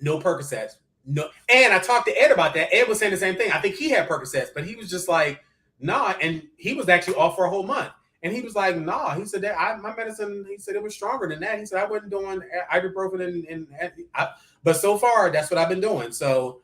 No Percocets. No. And I talked to Ed about that. Ed was saying the same thing. I think he had Percocets, but he was just like, nah. And he was actually off for a whole month. And he was like, nah. He said that my medicine, he said it was stronger than that. He said I wasn't doing ibuprofen but so far that's what I've been doing. So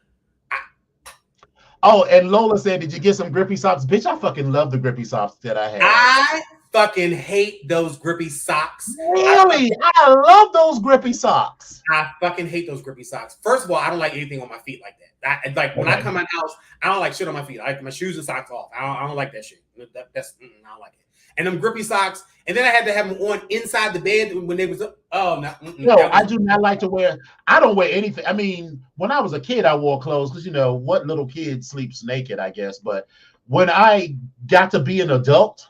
and Lola said, did you get some grippy socks? Bitch, I fucking love the grippy socks that I had. I fucking hate those grippy socks. Really? I love those grippy socks. I fucking hate those grippy socks. First of all, I don't like anything on my feet like that. When I come out of the house, I don't like shit on my feet. I like my shoes and socks off. I don't like that shit. I don't like it. And them grippy socks, and then I had to have them on inside the bed when they was I do not like to wear. I don't wear anything. I mean, when I was a kid, I wore clothes because what little kid sleeps naked, I guess. But when I got to be an adult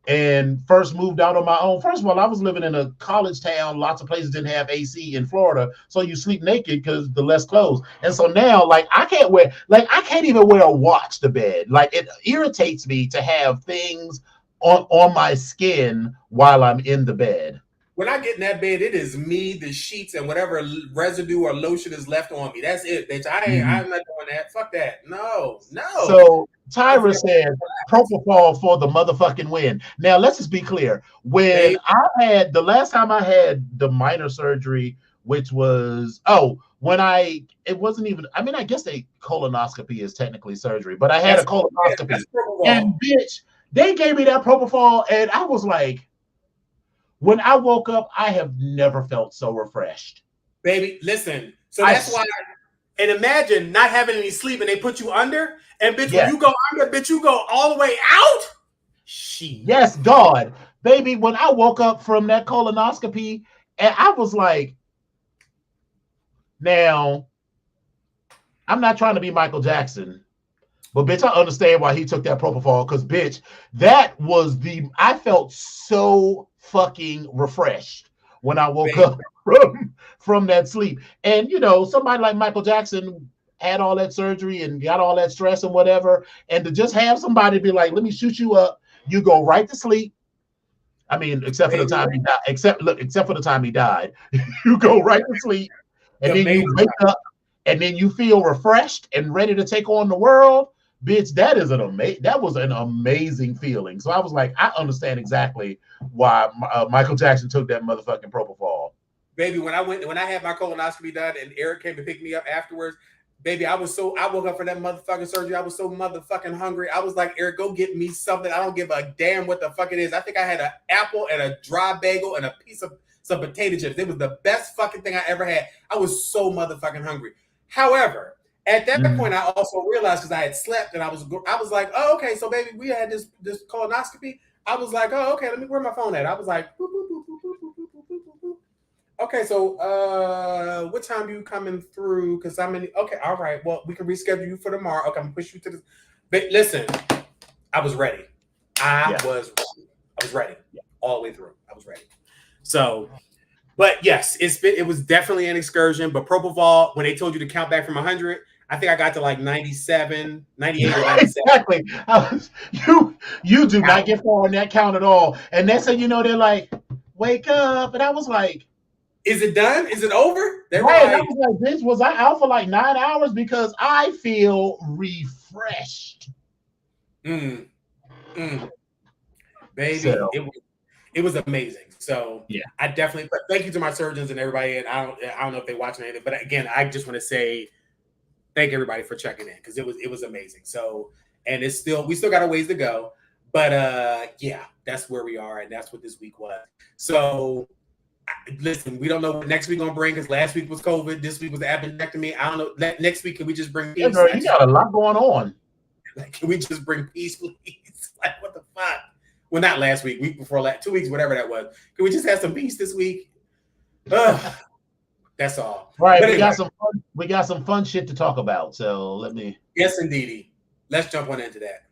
and first moved out on my own, first of all, I was living in a college town. Lots of places didn't have AC in Florida, so you sleep naked because the less clothes. And so now, I can't even wear a watch to bed. Like, it irritates me to have things on my skin while I'm in the bed. When I get in that bed, it is me, the sheets, and whatever residue or lotion is left on me. That's it, bitch. I'm not doing that. Fuck that. No. So Tyra said, propofol for the motherfucking win. Now, let's just be clear. When the last time I had the minor surgery, which was, it wasn't even, I mean, I guess colonoscopy is technically surgery, but I had a colonoscopy. And bitch, they gave me that propofol, and I was like, when I woke up, I have never felt so refreshed. Baby, listen. So that's why, and imagine not having any sleep, and they put you under, and bitch, when you go under, bitch, you go all the way out. Yes, God. Baby, when I woke up from that colonoscopy, and I was like, now, I'm not trying to be Michael Jackson, but bitch, I understand why he took that propofol, because bitch, I felt so fucking refreshed when I woke up from that sleep. And somebody like Michael Jackson had all that surgery and got all that stress and whatever, and to just have somebody be like, let me shoot you up, you go right to sleep. I mean, except for the time he died, except for the time he died, you go right to sleep, and then you wake up, and then you feel refreshed and ready to take on the world. Bitch, that was an amazing feeling. So I was like, I understand exactly why Michael Jackson took that motherfucking propofol. Baby, when I had my colonoscopy done and Eric came to pick me up afterwards, baby, I woke up for that motherfucking surgery. I was so motherfucking hungry. I was like, Eric, go get me something. I don't give a damn what the fuck it is. I think I had an apple and a dry bagel and a piece of some potato chips. It was the best fucking thing I ever had. I was so motherfucking hungry. However, at that point, I also realized because I had slept and I was like, oh, okay, so baby, we had this colonoscopy. I was like, oh, okay, let me where my phone at. I was like, boop, boop, boop, boop, boop, boop, boop, boop, boop, boop. Okay, so what time you coming through? Because I'm in. Okay, all right. Well, we can reschedule you for tomorrow. Okay, I'm gonna push you to this. But listen, I was ready. I was ready all the way through. I was ready. So, but yes, it was definitely an excursion. But propofol, when they told you to count back from 100, I think I got to like 97, 98 or 97. Exactly. You do not get far on that count at all. And that's how they're like, wake up. And I was like, is it done? Is it over? Right. Like, I was like, bitch, was I out for like 9 hours? Because I feel refreshed. Baby, so, it was amazing. So yeah, I definitely thank you to my surgeons and everybody. And I don't know if they're watching anything, but again, I just want to say thank everybody for checking in because it was amazing. So and we still got a ways to go, but yeah, that's where we are, and that's what this week was. So listen, we don't know what next week gonna bring because last week was COVID, this week was the appendectomy. I don't know. Next week, can we just bring peace? Yeah, you got a lot going on. Like, can we just bring peace, please? Like, what the fuck? Well, not last week, week before last, 2 weeks, whatever that was. Can we just have some peace this week? That's all. Right. But anyway, we got some fun shit to talk about. So let me. Yes, indeedy. Let's jump on into that.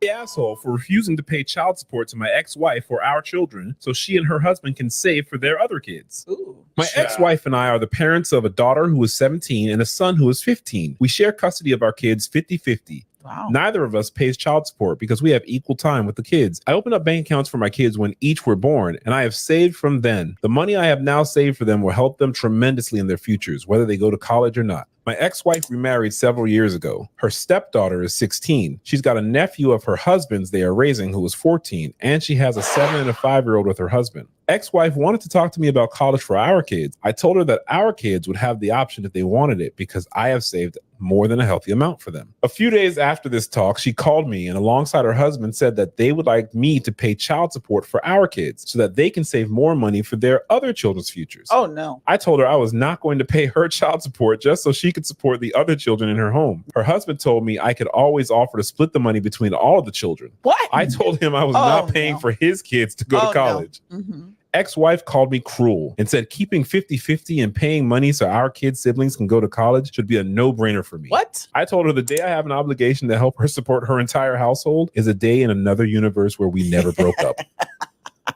Asshole for refusing to pay child support to my ex-wife or our children so she and her husband can save for their other kids. Ooh, my ex-wife and I are the parents of a daughter who is 17 and a son who is 15. We share custody of our kids 50-50. Wow. Neither of us pays child support because we have equal time with the kids. I opened up bank accounts for my kids when each were born, and I have saved from then. The money I have now saved for them will help them tremendously in their futures, whether they go to college or not. My ex-wife remarried several years ago. Her stepdaughter is 16. She's got a nephew of her husband's they are raising who is 14, and she has a 7 and a 5-year-old with her husband. Ex-wife wanted to talk to me about college for our kids. I told her that our kids would have the option if they wanted it because I have saved more than a healthy amount for them. A few days after this talk, she called me and alongside her husband said that they would like me to pay child support for our kids so that they can save more money for their other children's futures. Oh, no. I told her I was not going to pay her child support just so she could support the other children in her home. Her husband told me I could always offer to split the money between all of the children. What? I told him I was not paying for his kids to go to college. No. Mm-hmm. Ex-wife called me cruel and said keeping 50-50 and paying money so our kids' siblings can go to college should be a no-brainer for me. What? I told her the day I have an obligation to help her support her entire household is a day in another universe where we never broke up.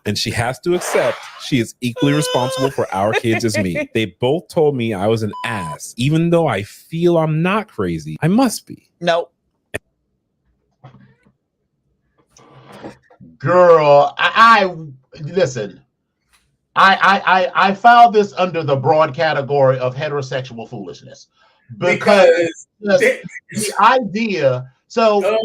And she has to accept she is equally responsible for our kids as me. They both told me I was an ass. Even though I feel I'm not crazy, I must be. No. Girl, I listen. I filed this under the broad category of heterosexual foolishness because the idea. So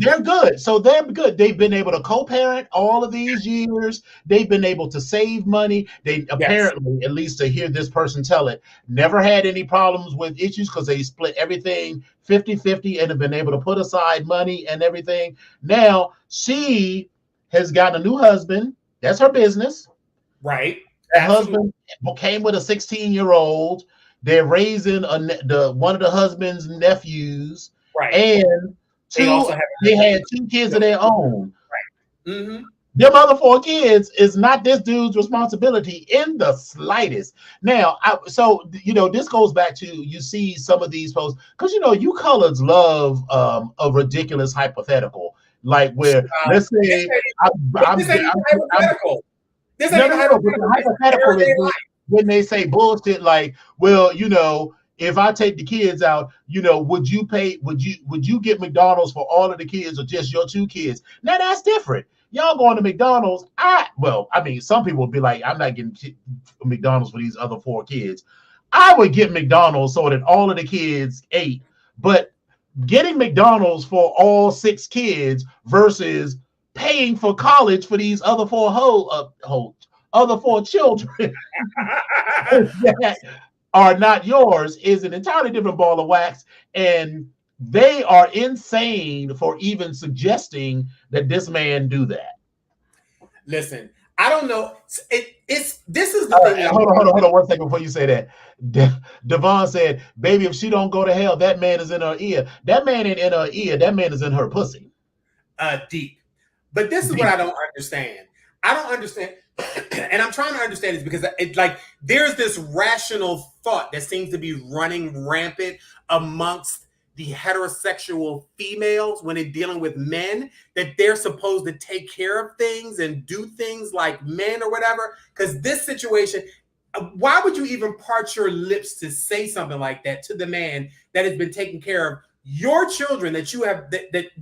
they're good. So they're good. They've been able to co-parent all of these years. They've been able to save money. They apparently, at least to hear this person tell it, never had any problems with issues because they split everything 50-50 and have been able to put aside money and everything. Now she has gotten a new husband. That's her business. Right. Her husband came with a 16-year-old. They're raising one of the husband's nephews. Right. And they had 2 kids of their own. Right. Mm-hmm. Them other 4 kids is not this dude's responsibility in the slightest. Now, this goes back to, you see some of these posts, because, you coloreds love a ridiculous hypothetical. Like where, let's say, hypothetical is when they say bullshit like, well, if I take the kids out, would you get McDonald's for all of the kids or just your 2 kids? Now that's different. Y'all going to McDonald's. Some people would be like, I'm not getting McDonald's for these other 4 kids. I would get McDonald's so that all of the kids ate, but getting McDonald's for all 6 kids versus paying for college for these other 4 other 4 children that are not yours is an entirely different ball of wax, and they are insane for even suggesting that this man do that. Listen, I don't know. This is the thing. That hold on 1 second before you say that. Devon said, "Baby, if she don't go to hell, that man is in her ear. That man ain't in her ear. That man is in her pussy." Deep. But this is what I don't understand. I don't understand, and I'm trying to understand this because it's like there's this rational thought that seems to be running rampant amongst the heterosexual females when they're dealing with men, that they're supposed to take care of things and do things like men or whatever. Because this situation, why would you even part your lips to say something like that to the man that has been taking care of your children, that you have,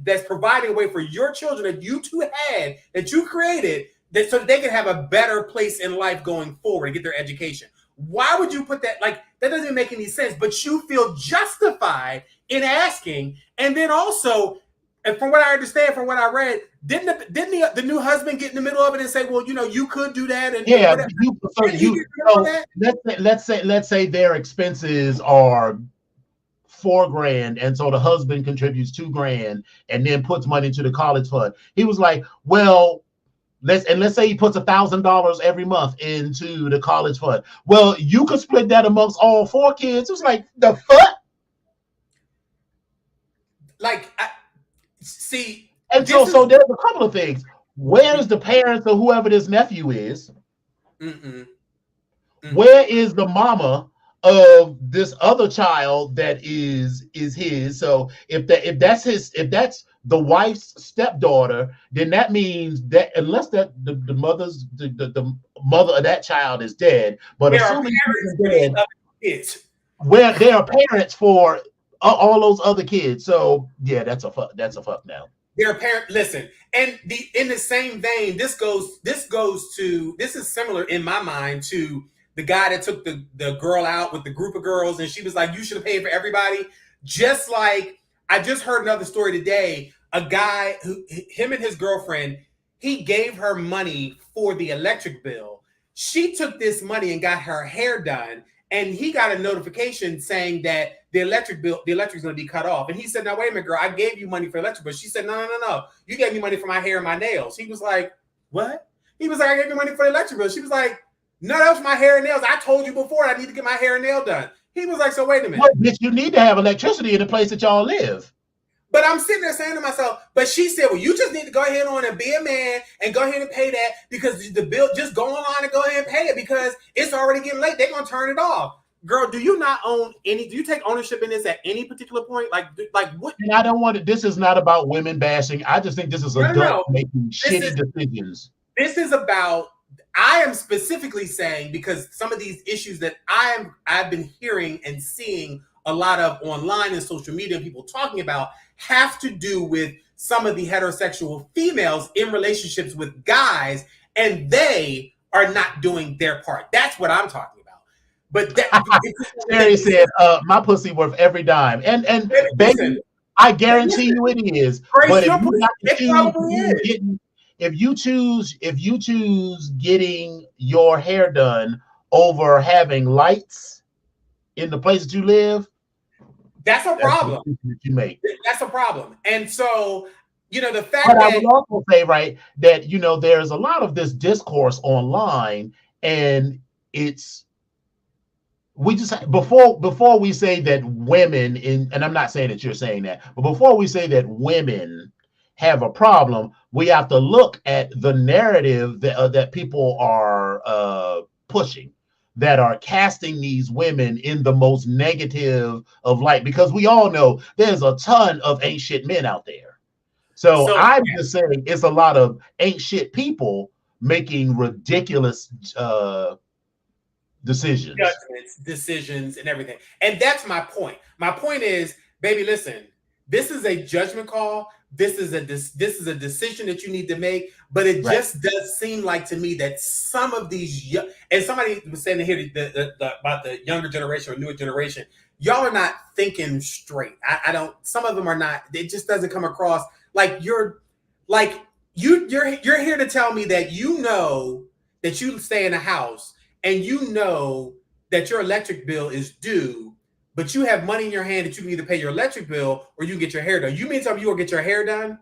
that's providing a way for your children that you two had, that you created, that so that they can have a better place in life going forward and get their education? Why would you put that? Like, that doesn't make any sense. But you feel justified in asking. And then also, and from what I understand, from what I read, didn't the new husband get in the middle of it and say, well, you know, you could do that? And yeah, let's say their expenses are $4,000, and so the husband contributes $2,000 and then puts money into the college fund. He was like, well, let's say he puts $1,000 every month into the college fund. Well, you could split that amongst all 4 kids. It was like, the fuck? Like, see, and so there's a couple of things. Where's the parents of whoever this nephew is? Where is the mama of this other child that is his? So if that's the wife's stepdaughter, then that means that unless that the mother of that child is dead, but there assuming are dead, kids, where there are parents for all those other kids. So yeah, that's a fuck now. Their parent, listen, and in the same vein, this is similar in my mind to the guy that took the girl out with the group of girls, and she was like, you should have paid for everybody. Just like I just heard another story today, a guy him and his girlfriend, he gave her money for the electric bill. She took this money and got her hair done, and he got a notification saying that the electric's going to be cut off. And he said, now, wait a minute, girl, I gave you money for electric bill. She said, no. You gave me money for my hair and my nails. He was like, what? He was like, I gave you money for the electric bill. She was like, no, that was my hair and nails. I told you before I need to get my hair and nail done. He was like, so wait a minute. Well, bitch, you need to have electricity in the place that y'all live. But I'm sitting there saying to myself, but she said, well, you just need to go ahead on and be a man and go ahead and pay that, because the bill, just go online and go ahead and pay it because it's already getting late. They're going to turn it off. Girl, do you not own any? Do you take ownership in this at any particular point? Like what? And I don't want to. This is not about women bashing. I just think this is adults making shitty decisions. This is about. I am specifically saying because some of these issues that I've been hearing and seeing a lot of online and social media and people talking about have to do with some of the heterosexual females in relationships with guys, and they are not doing their part. That's what I'm talking about. But Terry said, "My pussy worth every dime," and baby, I guarantee you it is. But if you choose getting your hair done over having lights in the place that you live, that's a problem. You make. That's a problem, and so the fact but that I would also say that there's a lot of this discourse online, and it's. We just before we say that women and I'm not saying that you're saying that, but before we say that women have a problem, we have to look at the narrative that people are pushing, that are casting these women in the most negative of light, because we all know there's a ton of ain't shit men out there. So I'm just saying it's a lot of ain't shit people making ridiculous decisions and everything. And that's my point. My point is, baby, listen, this is a judgment call. This is a decision that you need to make, but it just does seem like to me that some of these and somebody was saying here about the younger generation or newer generation, y'all are not thinking straight. I don't. Some of them are not. It just doesn't come across like you're here to tell me that that you stay in a house and that your electric bill is due, but you have money in your hand that you can either pay your electric bill or you can get your hair done. You mean tell me you will get your hair done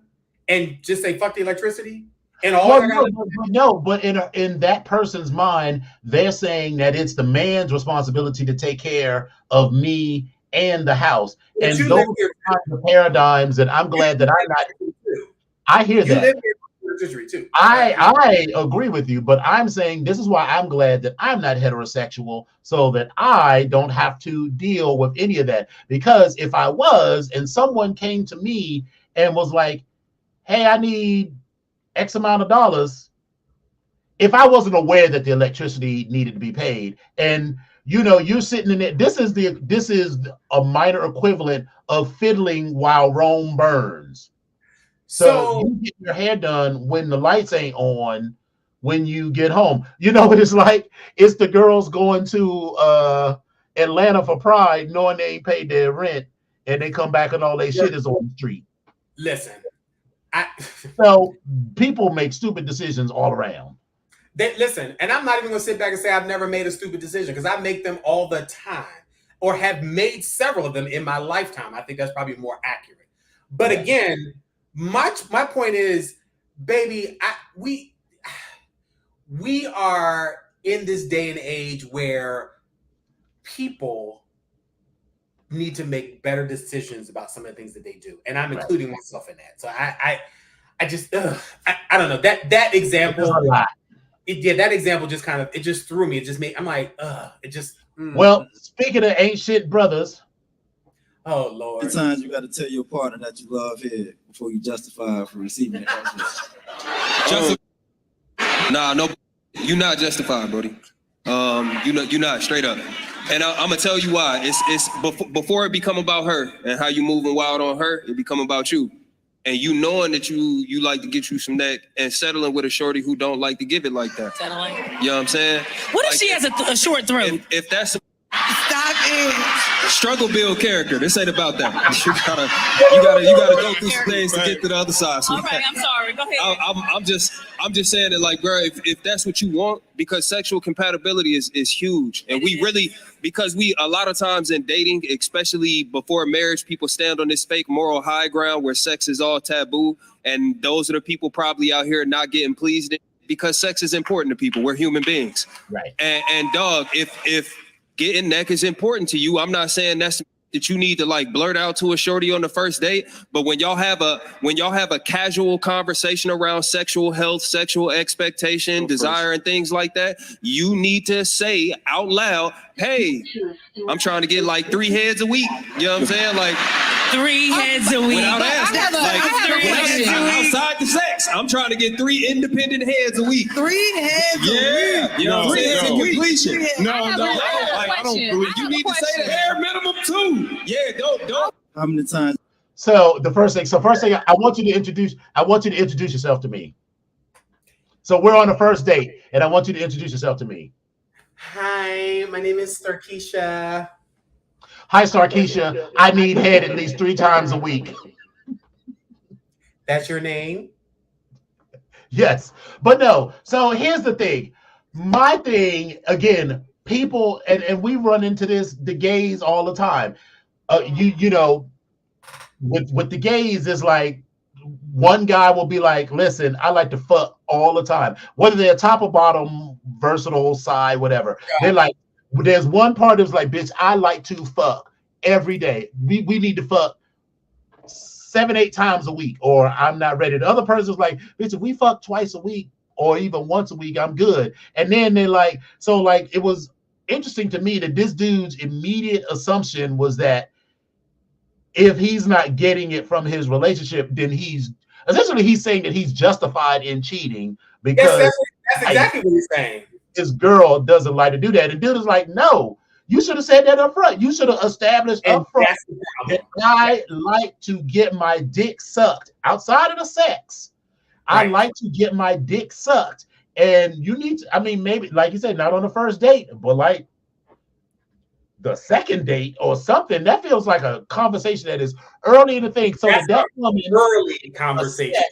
and just say fuck the electricity? And all Well, I no, got but in that person's mind, they're saying that it's the man's responsibility to take care of me and the house. but And you those live here are the paradigms, and I'm glad that I'm not. too. I hear You that. live here in the century too. I agree with you, but I'm saying this is why I'm glad that I'm not heterosexual, so that I don't have to deal with any of that. Because if I was, and someone came to me and was like, "Hey, I need X amount of dollars," if I wasn't aware that the electricity needed to be paid, and you're sitting in it, this is a minor equivalent of fiddling while Rome burns. So So you get your hair done when the lights ain't on when you get home. You know what it's like? It's the girls going to Atlanta for Pride knowing they ain't paid their rent and they come back and all their shit is on the street. listen, I So people make stupid decisions all around. listen, and I'm not even gonna sit back and say I've never made a stupid decision because I make them all the time, or have made several of them in my lifetime. I think that's probably more accurate. But Yeah. again, my point is, baby, we are in this day and age where people need to make better decisions about some of the things that they do, and I'm including myself in that. So I just I don't know that example. A lot. That example just kind of it just threw me. It just made I'm like it just. Well, speaking of ain't shit brothers, oh Lord. Sometimes you got to tell your partner that you love head before you justify for receiving it. Nah, no, you're not justified, Brody. You're not straight up. And I'm gonna tell you why. It's before it become about her and how you moving wild on her, it become about you. And you knowing that you like to get you some neck and settling with a shorty who don't like to give it like that. Settling. You know what I'm saying? What if she has a short throat? If that's Stop it. struggle build character, this ain't about that. You gotta go through some things to get to the other side. So All right, I'm sorry. Go ahead. I'm just saying that, like, bro, if that's what you want, because sexual compatibility is huge, and we really, because we a lot of times in dating, especially before marriage, people stand on this fake moral high ground where sex is all taboo, and those are the people probably out here not getting pleased because sex is important to people. We're human beings, right? And dog, if getting neck is important to you, I'm not saying that you need to like blurt out to a shorty on the first date, but when y'all have a casual conversation around sexual health, sexual expectation, desire, and things like that, you need to say out loud, hey, I'm trying to get like 3 heads a week. You know what I'm saying? Like 3 heads a week. Without asking. Outside the sex, I'm trying to get 3 independent heads a week. 3 heads a week. You know what I'm saying? Completion. I don't believe you need to say the bare minimum 2. Yeah, don't. How many times? So first thing, I want you to introduce yourself to me. So we're on the first date, and I want you to introduce yourself to me. Hi, my name is Starkeisha. Hi, Starkeisha. I need head at least 3 times a week. That's your name? Yes, but no. So here's the thing. My thing, again, people, and we run into this, the gays all the time. You know, with the gays, is like one guy will be like, listen, I like to fuck all the time, whether they're top or bottom, versatile, side, whatever. Yeah. They're like, there's one part that's like, bitch, I like to fuck every day. We need to fuck 7-8 times a week, or I'm not ready. The other person's like, bitch, if we fuck twice a week or even once a week, I'm good. And then they're like, so like, it was interesting to me that this dude's immediate assumption was that if he's not getting it from his relationship, then he's saying that he's justified in cheating because that's exactly what he's saying. His girl doesn't like to do that. And dude is like, no, you should have said that up front. You should have established up front that I like to get my dick sucked outside of the sex. Right. I like to get my dick sucked. And you need to, I mean, maybe, like you said, not on the first date, but like the second date or something. That feels like a conversation that is early in the thing. So that woman, early conversation.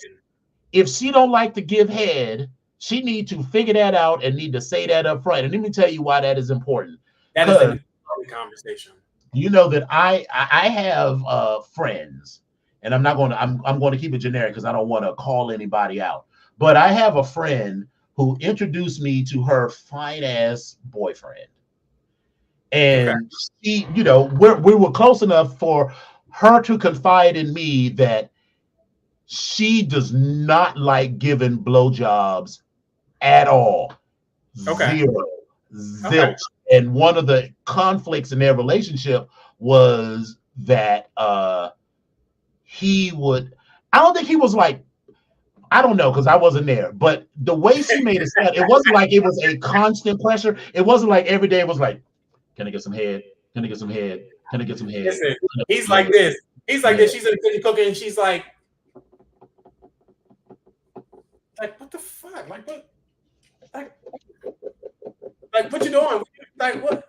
If she don't like to give head, she need to figure that out and need to say that up front. And let me tell you why that is important. That is an early conversation. You know that I have friends, and I'm going to keep it generic because I don't want to call anybody out. But I have a friend who introduced me to her fine ass boyfriend. And she, we were close enough for her to confide in me that she does not like giving blowjobs at all. Okay. Zero. Zilch. And one of the conflicts in their relationship was that he would, I don't think he was like, I don't know because I wasn't there, but the way she made it sound, it wasn't like it was a constant pressure. It wasn't like every day it was like, can I get some head? Can I get some head? Can I get some head? Listen, he's like this. He's like this. She's in the kitchen cooking, and she's like, what the fuck? Like what? Like what you doing? Like what?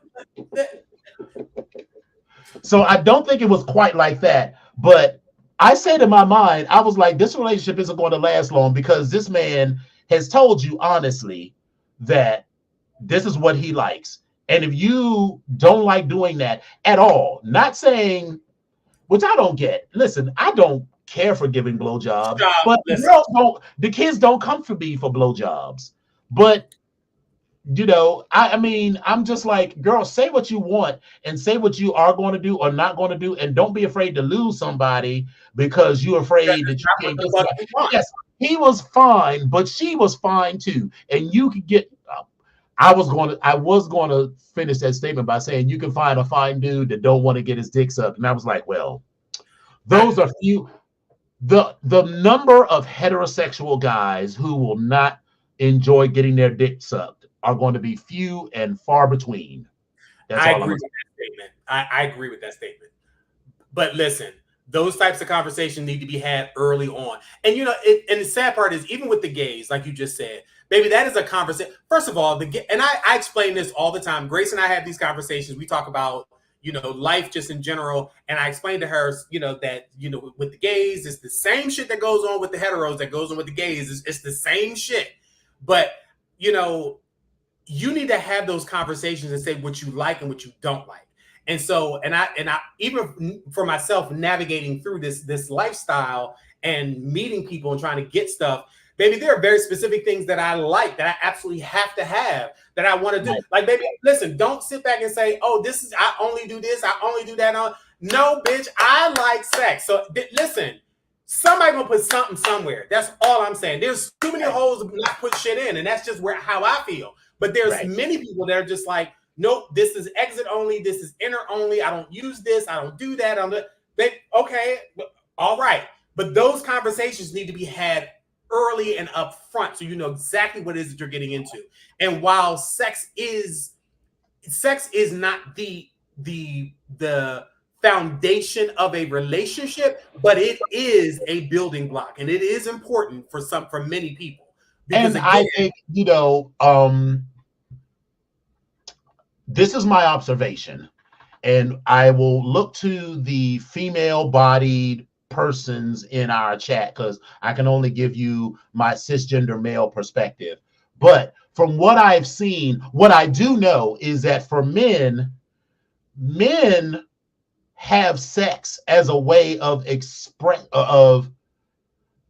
So I don't think it was quite like that, but I said in my mind, I was like, this relationship isn't going to last long because this man has told you honestly that this is what he likes. And if you don't like doing that at all, not saying, which I don't get. Listen, I don't care for giving blowjobs, but the kids don't come for me for blowjobs. But I mean, I'm just like, girl, say what you want and say what you are going to do or not going to do, and don't be afraid to lose somebody because you're afraid that you can't get somebody. Yes, he was fine, but she was fine too, and you could get. I was going to finish that statement by saying you can find a fine dude that don't want to get his dick sucked, and I was like, well, those are few. The number of heterosexual guys who will not enjoy getting their dick sucked are going to be few and far between. I agree with that statement. I agree with that statement. But listen, those types of conversations need to be had early on. And and the sad part is, even with the gays, like you just said, baby, that is a conversation. First of all, and I explain this all the time. Grace and I have these conversations. We talk about life just in general. And I explained to her, that with the gays, it's the same shit that goes on with the heteros that goes on with the gays. It's the same shit. But you need to have those conversations and say what you like and what you don't like. And so, and I even for myself navigating through this lifestyle and meeting people and trying to get stuff, baby, there are very specific things that I like that I absolutely have to have that I want to do. Like, baby, listen, don't sit back and say, oh, I only do this, I only do that. No, bitch, I like sex. So listen, somebody gonna put something somewhere. That's all I'm saying. There's too many holes to not put shit in, and that's just how I feel. But there's many people that are just like, nope, this is exit only, this is enter only. I don't use this, I don't do that. Okay, all right. But those conversations need to be had early and upfront, so you know exactly what it is that you're getting into. And while sex is not the foundation of a relationship, but it is a building block, and it is important for many people. Because and I think this is my observation, and I will look to the female-bodied persons in our chat because I can only give you my cisgender male perspective. But from what I've seen, what I do know is that for men have sex as a way of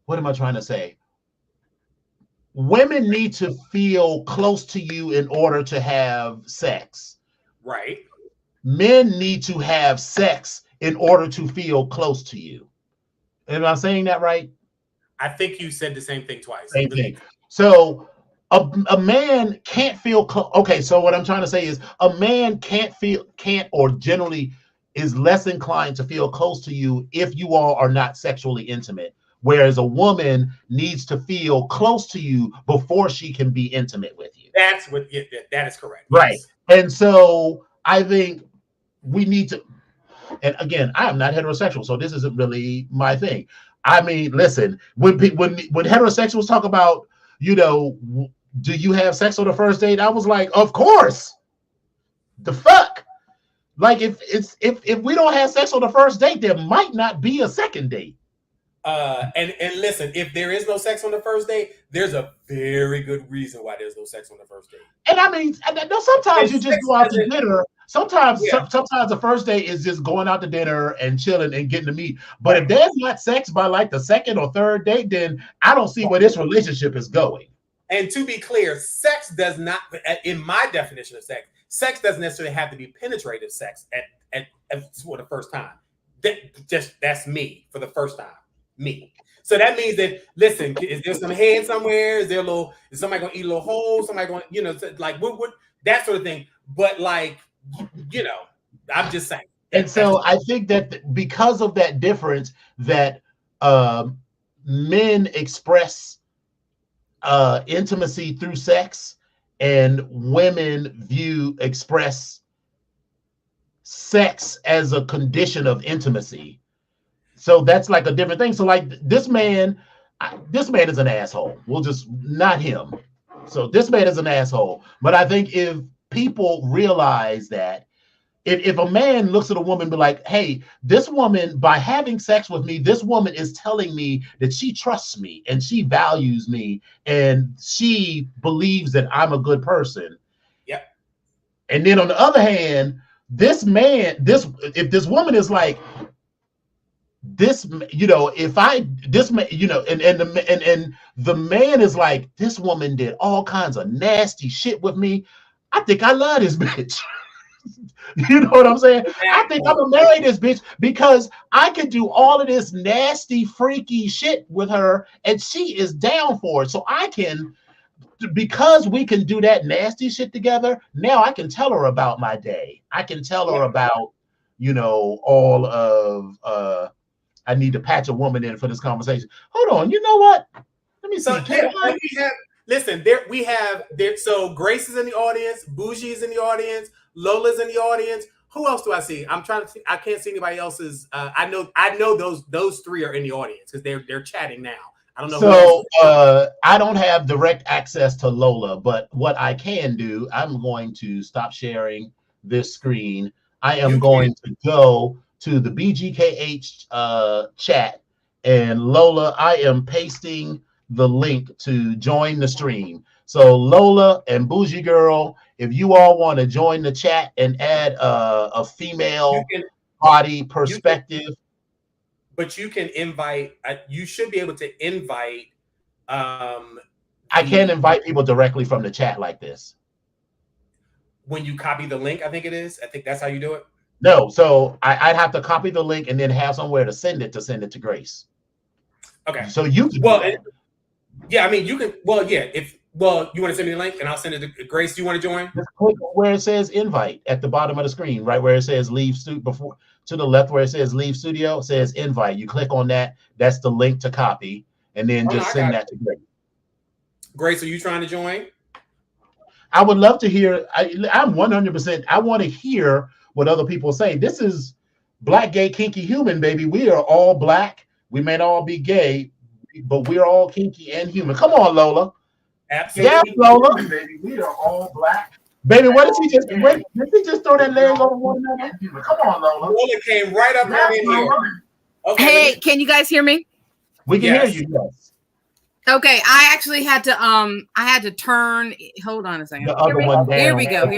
what am I trying to say? Women need to feel close to you in order to have sex. Right. Men need to have sex in order to feel close to you. Am I saying that right? I think you said the same thing twice. Same thing. So a man can't feel okay. So what I'm trying to say is a man can't or generally is less inclined to feel close to you if you all are not sexually intimate. Whereas a woman needs to feel close to you before she can be intimate with you. That is correct. Right. Yes. And so I think we need to, and again, I am not heterosexual, so this isn't really my thing. I mean, listen, when heterosexuals talk about, do you have sex on the first date? I was like, of course. The fuck? Like if we don't have sex on the first date, there might not be a second date. And listen, if there is no sex on the first date, there's a very good reason why there's no sex on the first date. And I mean, sometimes you just go out to dinner Sometimes, Yeah. sometimes the first date is just going out to dinner and chilling and getting to meet. But if there's not sex by like the second or third date, then I don't see where this relationship is going. And to be clear, sex does not, in my definition of sex doesn't necessarily have to be penetrative sex for the first time. That's me for the first time. Me. So that means that, listen, is there some head somewhere? Is somebody gonna eat a little hole? Somebody going, like what that sort of thing. But like, I'm just saying. And so I think that because of that difference, that men express intimacy through sex, and women express sex as a condition of intimacy. So that's like a different thing. So like this man is an asshole. We'll just not him. So this man is an asshole. But I think if people realize that if a man looks at a woman and be like, hey, this woman, by having sex with me, this woman is telling me that she trusts me and she values me and she believes that I'm a good person. Yeah. And then on the other hand, if this woman is like, and the man is like, this woman did all kinds of nasty shit with me, I think I love this bitch. You know what I'm saying? Exactly. I think I'm gonna marry this bitch because I could do all of this nasty, freaky shit with her, and she is down for it. So because we can do that nasty shit together, now I can tell her about my day. I can tell her about, all of I need to patch a woman in for this conversation. Hold on, you know what? Let me see. So Grace is in the audience, Bougie is in the audience, Lola's in the audience. Who else do I see? I'm trying to see. I can't see anybody else's. I know those three are in the audience because they're chatting now. I don't know. So I don't have direct access to Lola, but what I can do, I'm going to stop sharing this screen. I am going to go to the BGKH chat, and Lola, I am pasting the link to join the stream. So Lola and Bougie Girl, if you all want to join the chat and add a female body perspective. But you can invite, you should be able to invite. I can't invite people directly from the chat like this. When you copy the link, I think that's how you do it. No, so I'd have to copy the link and then have somewhere to send it to Grace. Okay. So you can yeah, I mean, you can, you want to send me the link and I'll send it to Grace. Do you want to join? Just click where it says invite at the bottom of the screen, right where it says leave studio, to the left where it says leave studio, it says invite. You click on that. That's the link to copy, and then just send that to Grace. Grace, are you trying to join? I would love to hear. I'm 100%. I want to hear what other people say. This is Black, Gay, Kinky, Human, baby. We are all Black. We may not all be gay, but we're all kinky and human. Come on, Lola. Absolutely. Yeah, Lola. Baby, we are all Black. Baby, what did she just wait? Did she just throw that leg over one another? Come on, Lola. Lola came right up in here. Okay, hey, can you guys hear me? We can hear you, yes. Okay, I actually had to turn. Hold on a second. The other one down. Here we go.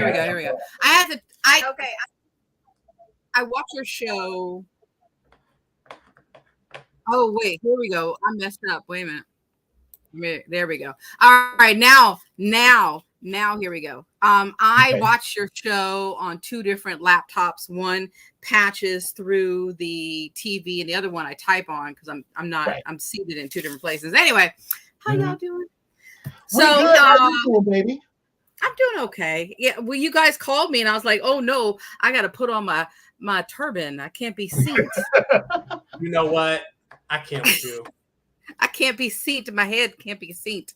I watched your show. Oh wait, here we go. I messed up. Wait a minute. There we go. All right, now here we go. I watched your show on two different laptops. One patches through the TV, and the other one I type on because I'm seated in two different places. Anyway, how y'all doing? So, how you doing, baby? I'm doing okay. Yeah. Well, you guys called me, and I was like, oh no, I got to put on my turban. I can't be seen. You know what? I can't with you. I can't be seen. My head can't be seen.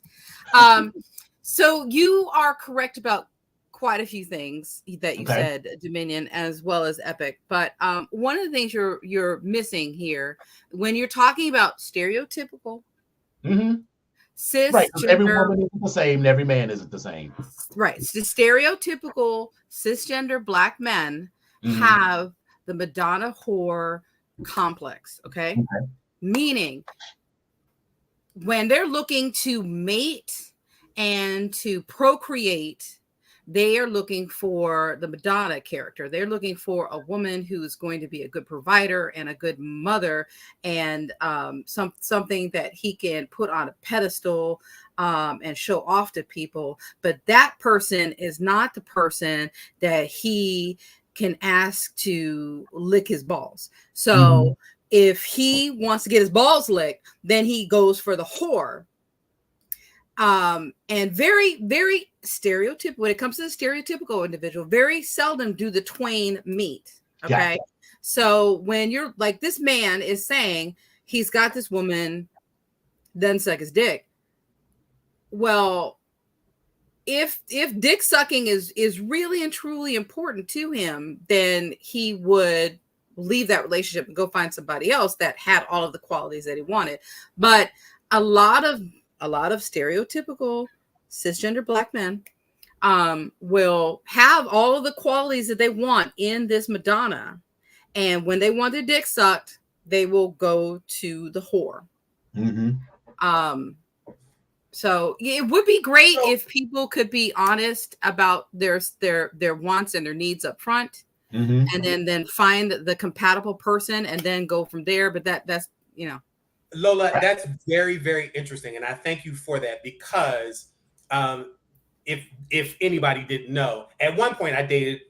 So you are correct about quite a few things that you said, Dominion, as well as Epic. But one of the things you're missing here when you're talking about stereotypical, cisgender, right? Every woman isn't the same, and every man isn't the same. Right. The stereotypical cisgender Black men have the Madonna whore complex. Okay, meaning when they're looking to mate and to procreate, they are looking for the Madonna character. They're looking for a woman who is going to be a good provider and a good mother, and something that he can put on a pedestal and show off to people. But that person is not the person that he can ask to lick his balls. So if he wants to get his balls licked, then he goes for the whore. And very, very stereotypical when it comes to the stereotypical individual, very seldom do the twain meet. Okay. Gotcha. So when you're like, this man is saying he's got this woman, doesn't suck his dick. Well, if dick sucking is really and truly important to him, then he would leave that relationship and go find somebody else that had all of the qualities that he wanted. But a lot of stereotypical cisgender Black men will have all of the qualities that they want in this Madonna, and when they want their dick sucked, they will go to the whore. So it would be great if people could be honest about their wants and their needs up front, and then find the compatible person and then go from there. But that's Lola, that's very, very interesting, and I thank you for that, because if anybody didn't know, at one point I dated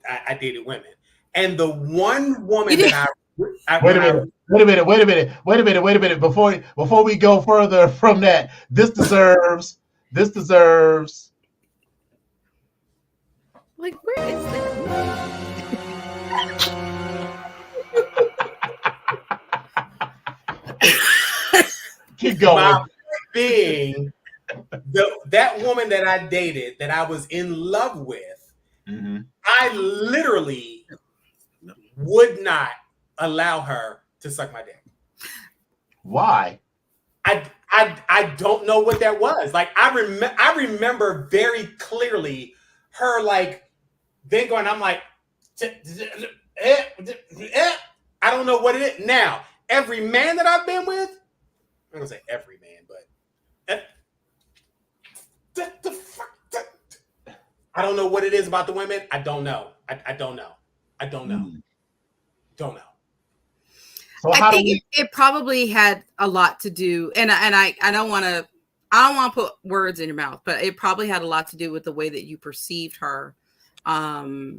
women, and the one woman that Wait a minute. Before we go further from that, this deserves. Like, where is that? Keep going. My point being, that woman that I dated, that I was in love with, I literally would not allow her to suck my dick. Why? I don't know what that was. Like, I remember very clearly her like then going, I'm like, I don't know what it is. Now, every man that I've been with, I'm gonna say every man, but I don't know what it is about the women. I don't know. I don't know. Don't know. So I think it probably had a lot to do, and I don't want to put words in your mouth, but it probably had a lot to do with the way that you perceived her, as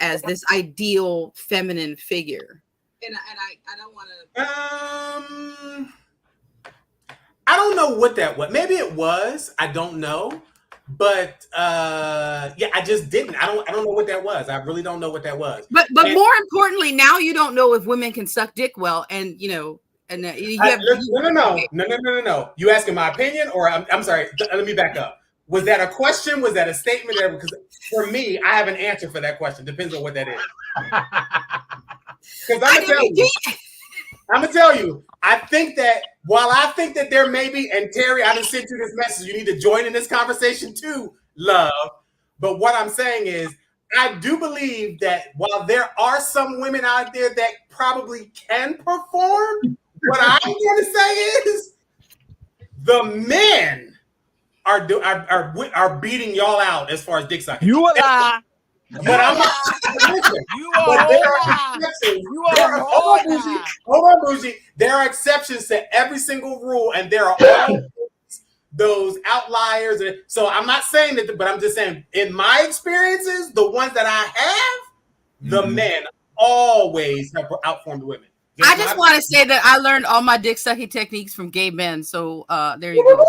this ideal feminine figure. And I don't want to. I don't know what that was. Maybe it was. I don't know. But I just didn't. I don't know what that was. I really don't know what that was. But more importantly, now you don't know if women can suck dick well, and you have no. You asking my opinion, or I'm sorry. Let me back up. Was that a question? Was that a statement? Because for me, I have an answer for that question. Depends on what that is. Because I'm gonna tell you. I think that while I think that there may be, and Terry, I just sent you this message. You need to join in this conversation too, love. But what I'm saying is, I do believe that while there are some women out there that probably can perform, what I'm going to say is the men are beating y'all out as far as dick sucking. You a lie. But I'm not. But there are exceptions. Hold on, Bougie. There are exceptions to every single rule, and there are always those outliers. So I'm not saying that, but I'm just saying, in my experiences, the ones that I have, the men always have outperformed the women. I just want to say that I learned all my dick sucking techniques from gay men. So there you go.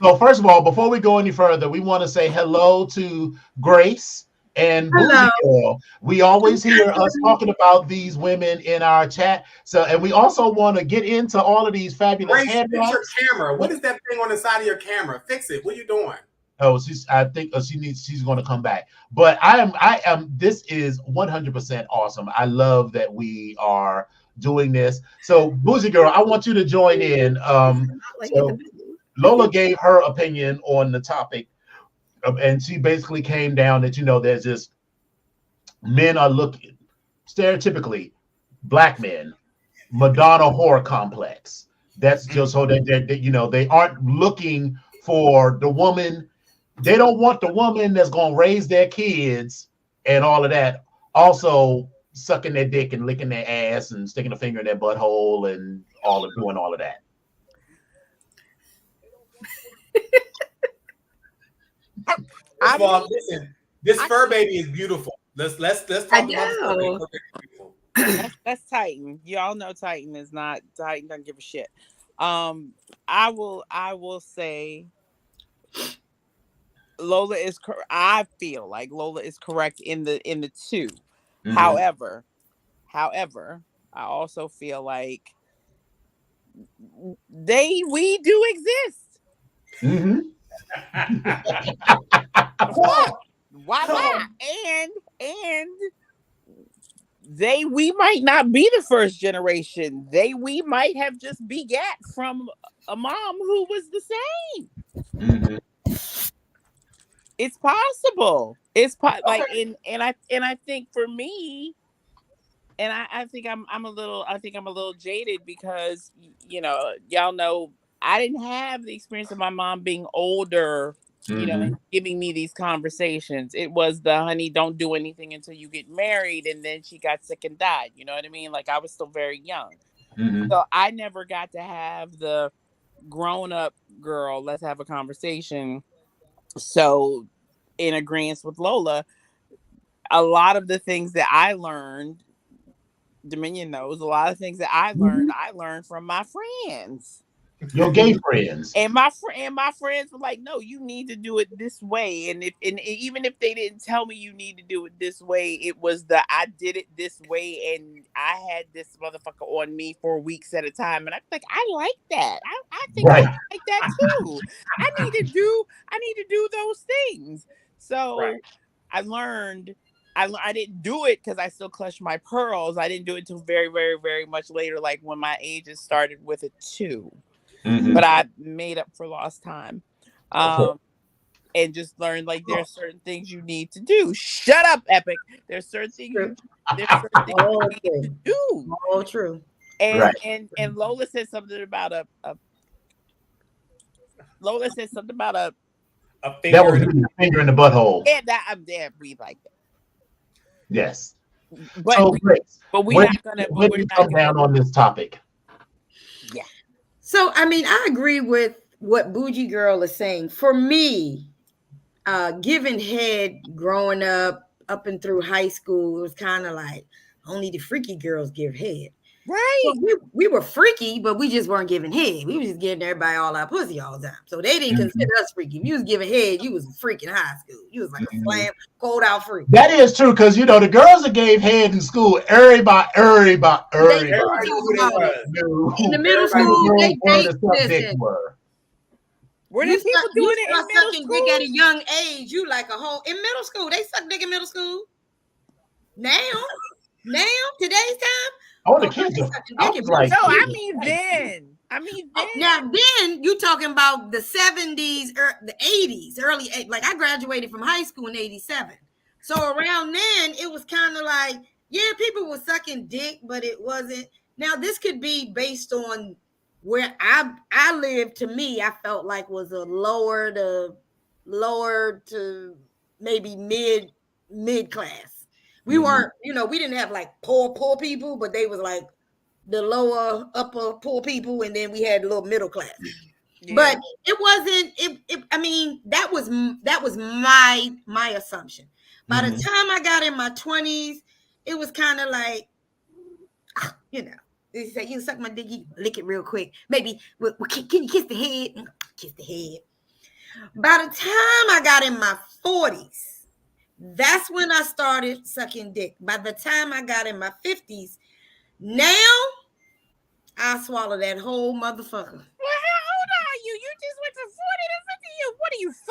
So first of all, before we go any further, we want to say hello to Grace and Bougie Girl. We always hear us talking about these women in our chat. So, and we also want to get into all of these fabulous Grace, fix your camera. What is that thing on the side of your camera? Fix it. What are you doing? Oh, I think she's going to come back. But I am. This is 100% awesome. I love that we are doing this. So, Bougie Girl, I want you to join in. So Lola gave her opinion on the topic, and she basically came down that, there's this men are looking, stereotypically, Black men, Madonna whore complex. That's just so that they aren't looking for the woman they don't want the woman that's gonna raise their kids and all of that. Also sucking their dick and licking their ass and sticking a finger in their butthole and doing all of that. Listen, this fur baby is beautiful. Let's talk about the fur baby. Fur baby is beautiful. That's Titan. Y'all know Titan is not. Titan doesn't give a shit. I will say Lola is. I feel like Lola is correct in the two. Mm-hmm. However, I also feel like we do exist. Mm-hmm. Why not? And we might not be the first generation. We might have just begat from a mom who was the same. Mm-hmm. It's possible. Like and I think for me, and I think I'm a little jaded because y'all know I didn't have the experience of my mom being older, and giving me these conversations. It was the honey, don't do anything until you get married, and then she got sick and died. You know what I mean? Like I was still very young. Mm-hmm. So I never got to have the grown up girl, let's have a conversation. So in agreement with Lola, a lot of the things that I learned, Dominion knows, a lot of things that I learned from my friends. Your gay friends. And my friends were like, no, you need to do it this way. And even if they didn't tell me you need to do it this way, it was I did it this way, and I had this motherfucker on me for weeks at a time. And I'm like, I like that. I think I like that too. I need to do those things. So I learned. I didn't do it because I still clutched my pearls. I didn't do it until very, very, very much later, like when my ages started with a 2. Mm-hmm. But I made up for lost time. And just learned like there's certain things you need to do. Shut up, Epic. There's certain things you need to do. All true. And Lola said something about a finger. That was a finger in the butthole. Yeah, I'm damn breathe like that. Yes. But so, we're not gonna come down on this topic. Yeah. So I mean, I agree with what Bougie Girl is saying. For me, giving head growing up and through high school, it was kind of like only the freaky girls give head. Right. So we were freaky, but we just weren't giving head. We were just giving everybody all our pussy all the time. So they didn't consider us freaky. If you was giving head, you was a freak in high school. You was like a slam, cold out freak. That is true, because the girls that gave head in school, everybody. In the middle school, they were there people doing it in middle school? Dick at a young age, you like a whole in middle school. They suck dick in middle school. Now, today's time. Oh, the kids are like, no, I mean then. Now then you talking about the 70s or the 80s, early, like I graduated from high school in 87. So around then it was kind of like, yeah, people were sucking dick, but it wasn't. Now this could be based on where I lived. To me, I felt like was a lower to maybe mid class. We weren't, we didn't have like poor people, but they was like the lower, upper poor people, and then we had a little middle class. Yeah. But it wasn't. I mean, that was my assumption. By the time I got in my 20s, it was kind of like, they say you suck my dick, you lick it real quick. Maybe can you kiss the head? Kiss the head. By the time I got in my 40s. That's when I started sucking dick. By the time I got in my 50s, now I swallow that whole motherfucker. Well, how old are you? You just went from 40 to 50. What are you, 5?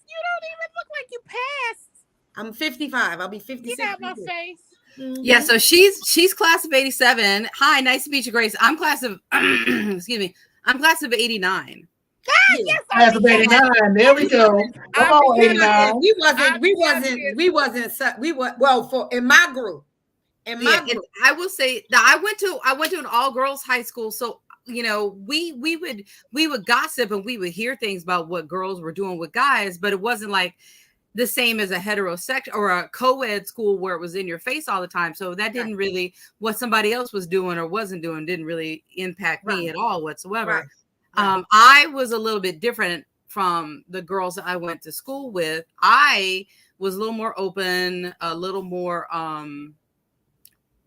You don't even look like you passed. I'm 55. I'll be 56. Get out my face. Mm-hmm. Yeah, so she's class of 87. Hi, nice to meet you, Grace. I'm class of excuse me. I'm class of 89. Yes, class of 89. There we go. Come on, 89. In my group. I will say that I went to an all girls high school. So you know, we would gossip and we would hear things about what girls were doing with guys, but it wasn't like the same as a heterosexual or a co-ed school where it was in your face all the time. So that didn't really, what somebody else was doing or wasn't doing didn't really impact me at all whatsoever. I was a little bit different from the girls that I went to school with. I was a little more open, a little more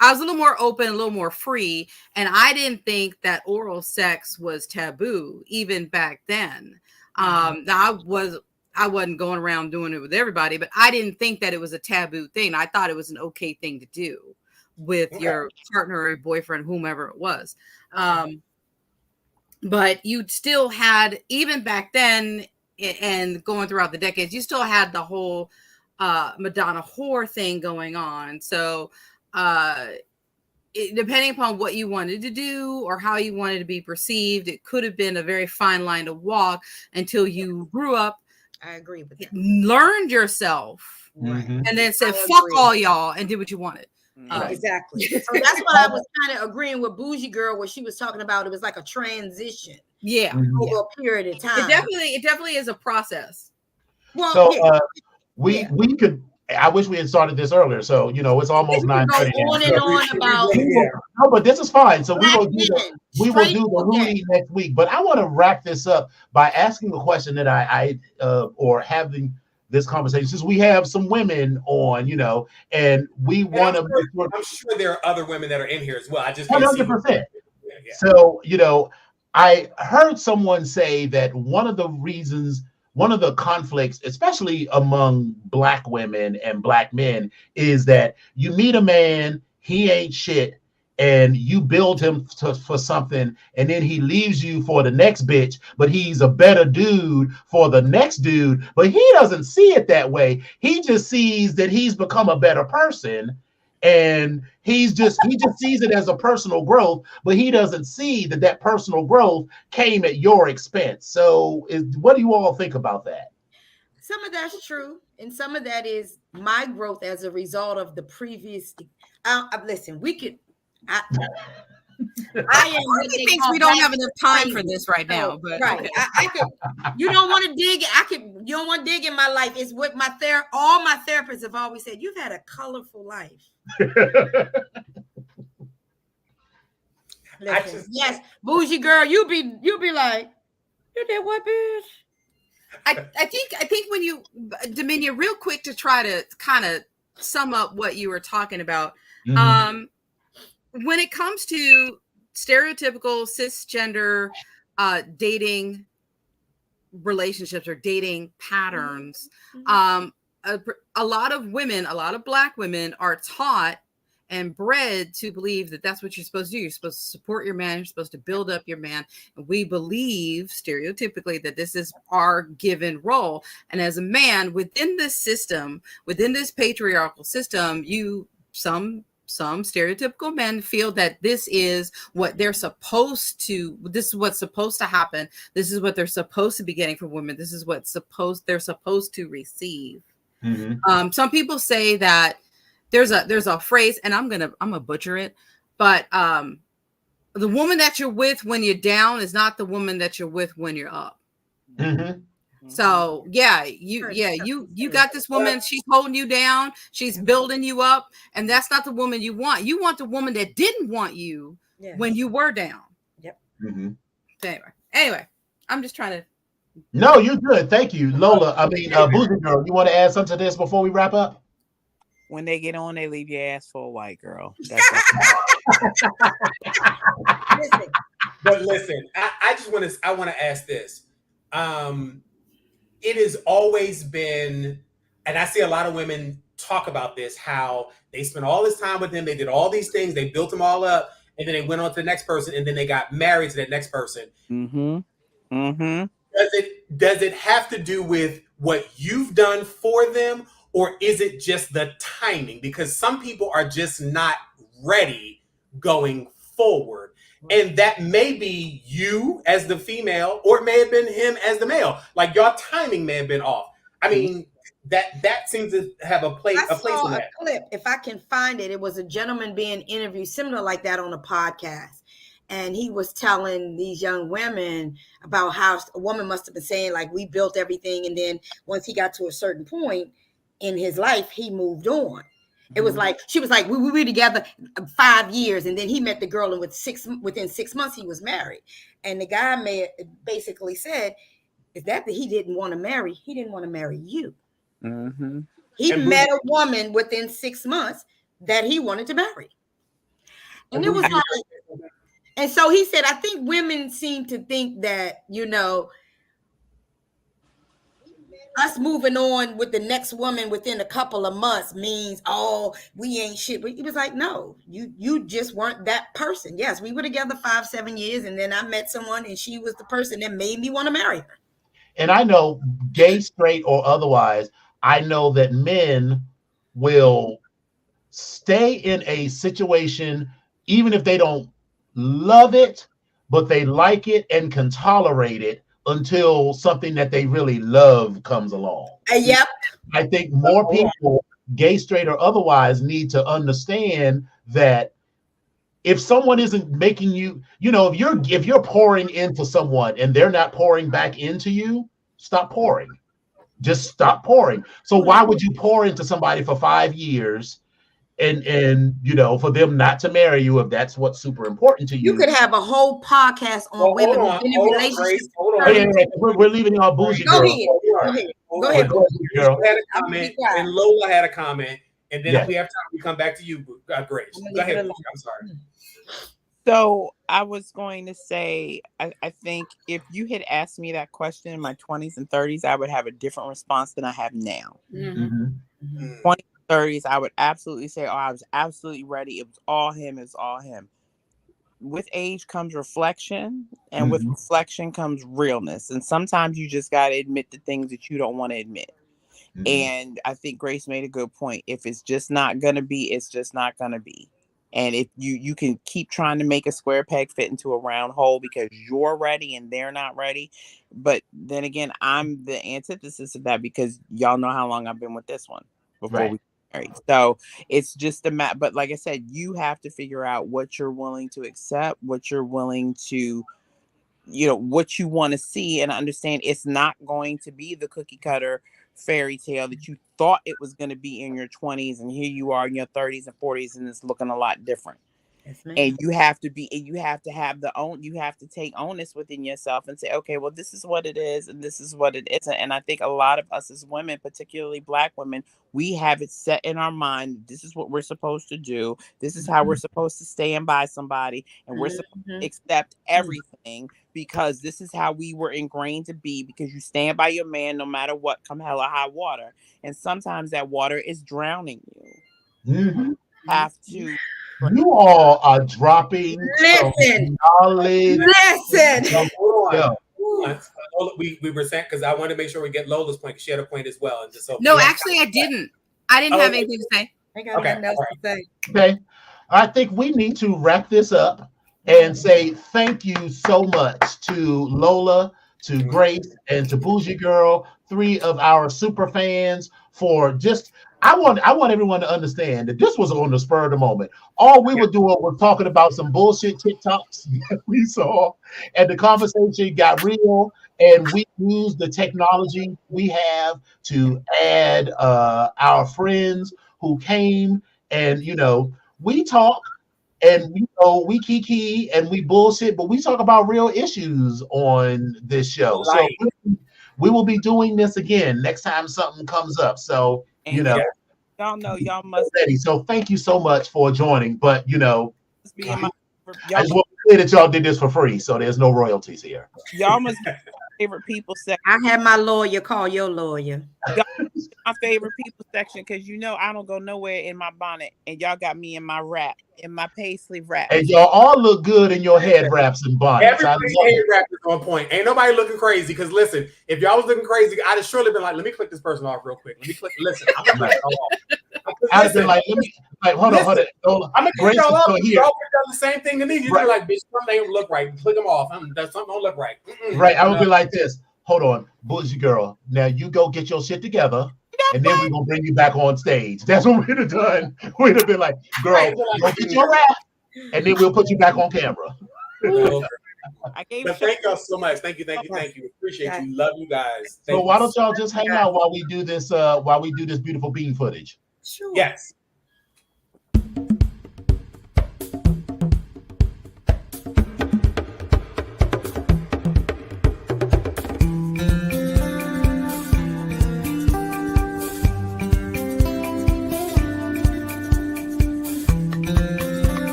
I was a little more open, a little more free, and I didn't think that oral sex was taboo even back then. I wasn't going around doing it with everybody, but I didn't think that it was a taboo thing. I thought it was an okay thing to do with your partner or boyfriend, whomever it was. But you still had, even back then and going throughout the decades, you still had the whole Madonna whore thing going on. So depending upon what you wanted to do or how you wanted to be perceived, it could have been a very fine line to walk until you grew up. I agree with that. Learned yourself, and then said, "Fuck all y'all," and did what you wanted. Exactly. So that's what I was kind of agreeing with Bougie Girl, what she was talking about. It was like a transition. Yeah, over a period of time. It definitely is a process. Well, so we could. I wish we had started this earlier. So it's almost 9:30. On and on about. No, but this is fine. So we will do the Hootie next week. But I want to wrap this up by asking a question that I or having this conversation, since we have some women on, and we want to. I'm sure there are other women that are in here as well. I just 100%. So I heard someone say that one of the conflicts, especially among Black women and Black men, is that you meet a man, he ain't shit, and you build him for something, and then he leaves you for the next bitch, but he's a better dude for the next dude, but he doesn't see it that way. He just sees that he's become a better person, and he just sees it as a personal growth, but he doesn't see that personal growth came at your expense. So what do you all think about that? Some of that's true, and some of that is my growth as a result of the previous. Listen, we could. I am. Thinks we don't have enough time for this right now, but right. Okay. I could. You don't want to dig. You don't want to dig in my life. It's what all my therapists have always said. You've had a colorful life. Listen, yes, Bougie Girl, you be like, you did what, bitch? I think when you, Dominion, real quick to try to kind of sum up what you were talking about. Mm-hmm. When it comes to stereotypical cisgender dating relationships or dating patterns, a lot of women, a lot of Black women are taught and bred to believe that that's what you're supposed to do. You're supposed to support your man. You're supposed to build up your man. And we believe stereotypically that this is our given role. And as a man within this system, within this patriarchal system, some stereotypical men feel that this is what they're supposed to, this is what's supposed to happen. This is what they're supposed to be getting from women. This is what they're supposed to receive. Mm-hmm. Some people say that there's a phrase, and I'm gonna butcher it, but the woman that you're with when you're down is not the woman that you're with when you're up. Mm-hmm. So you got this woman, she's holding you down, she's building you up, and that's not the woman you want. You want the woman that didn't want you when you were down. Yep. Mm-hmm. Anyway, I'm just trying to. No, you're good. Thank you, Lola. I mean, Bougie Girl, you want to add something to this before we wrap up? When they get on, they leave your ass for a white girl. But listen, I want to ask this. It has always been, and I see a lot of women talk about this, how they spent all this time with him, they did all these things, they built them all up, and then they went on to the next person, and then they got married to that next person. Mm-hmm. Mm-hmm. Does it have to do with what you've done for them, or is it just the timing? Because some people are just not ready going forward. And that may be you as the female, or it may have been him as the male. Like your timing may have been off. I mean, that seems to have a place in that. Clip, if I can find it, it was a gentleman being interviewed similar like that on a podcast. and he was telling these young women about how a woman must have been saying, like, we built everything, and then once he got to a certain point in his life, he moved on. It was like, she was like, we were together 5 years, and then he met the girl, and within 6 months he was married. And the guy basically said, is that he didn't want to marry? He didn't want to marry you. Mm-hmm. He met a woman within 6 months that he wanted to marry. And it was like, and so he said, I think women seem to think that, you know, us moving on with the next woman within a couple of months means, oh, we ain't shit. But he was like, no, you just weren't that person. Yes, we were together 5-7 years, and then I met someone, and she was the person that made me want to marry her. And I know, gay, straight, or otherwise, I know that men will stay in a situation even if they don't love it, but they like it and can tolerate it until something that they really love comes along. Yep. I think more people, gay, straight, or otherwise, need to understand that if someone isn't making you, you know, if you're pouring into someone and they're not pouring back into you, stop pouring. Just stop pouring. So why would you pour into somebody for 5 years and you know, for them not to marry you if that's what's super important to you? You could have a whole podcast on women who've been in relationships. We're leaving our bougie girl. Go ahead. Girl. Had a comment, and Lola had a comment, and then if we have time, we come back to you, Grace. Go ahead. I'm sorry. So I was going to say, I think if you had asked me that question in my 20s and 30s, I would have a different response than I have now. 20s and 30s, I would absolutely say, oh, I was absolutely ready. It was all him. It was all him. With age comes reflection, and with reflection comes realness. And sometimes you just got to admit the things that you don't want to admit. And I think Grace made a good point. If it's just not going to be, it's just not going to be. And if you can keep trying to make a square peg fit into a round hole because you're ready and they're not ready. But then again, I'm the antithesis of that because y'all know how long I've been with this one before we married. So it's just a matter. But like I said, you have to figure out what you're willing to accept, what you're willing to, you know, what you want to see, and understand it's not going to be the cookie cutter fairy tale that you thought it was going to be in your 20s, and here you are in your 30s and 40s and it's looking a lot different. And you have to have you have to take onus within yourself and say, okay, well, this is what it is and this is what it isn't. And I think a lot of us as women, particularly Black women, we have it set in our mind, this is what we're supposed to do, this is how we're supposed to stand by somebody, and we're supposed to accept everything because this is how we were ingrained to be, because you stand by your man no matter what, come hell or high water. And sometimes that water is drowning you. You have to. You all are dropping knowledge. We were saying, because I want to make sure we get Lola's point, because she had a point as well. And just so no, actually, I didn't. I didn't have anything to say. Okay. I think we need to wrap this up and say thank you so much to Lola, to Grace, and to Bougie Girl, 3 of our super fans, for just. I want everyone to understand that this was on the spur of the moment. All we were doing was talking about some bullshit TikToks that we saw, and the conversation got real, and we used the technology we have to add our friends who came, and you know, we talk and we kiki and we bullshit, but we talk about real issues on this show. So we will be doing this again next time something comes up. So you know, y'all know y'all must. So thank you so much for joining. But you know, I just want to say that y'all did this for free, so there's no royalties here. Y'all must be my favorite people section. I had my lawyer call your lawyer. My favorite people section, because you know I don't go nowhere in my bonnet, and y'all got me in my wrap, in my paisley wrap. And y'all all look good in your head wraps and bonnets. Everybody's head wrap is on point. Ain't nobody looking crazy. Because listen, if y'all was looking crazy, I'd have surely been like, let me click this person off real quick. Let me click. Listen, I'm gonna click y'all off. I'd have been like, hold on. I'm gonna click y'all off. Y'all would have done the same thing to me. You'd be like, bitch, something ain't look right. Click them off. Something don't look right. Right. I would be like this. Hold on, Bougie Girl. Now you go get your shit together. And then we're gonna bring you back on stage. That's what we'd have done. We'd have been like, girl, go get your rap, and then we'll put you back on camera. No. I gave. But thank y'all so much. Thank you. Appreciate you. Love you guys. So why don't y'all just hang out while we do this? While we do this beautiful bean footage. Sure. Yes.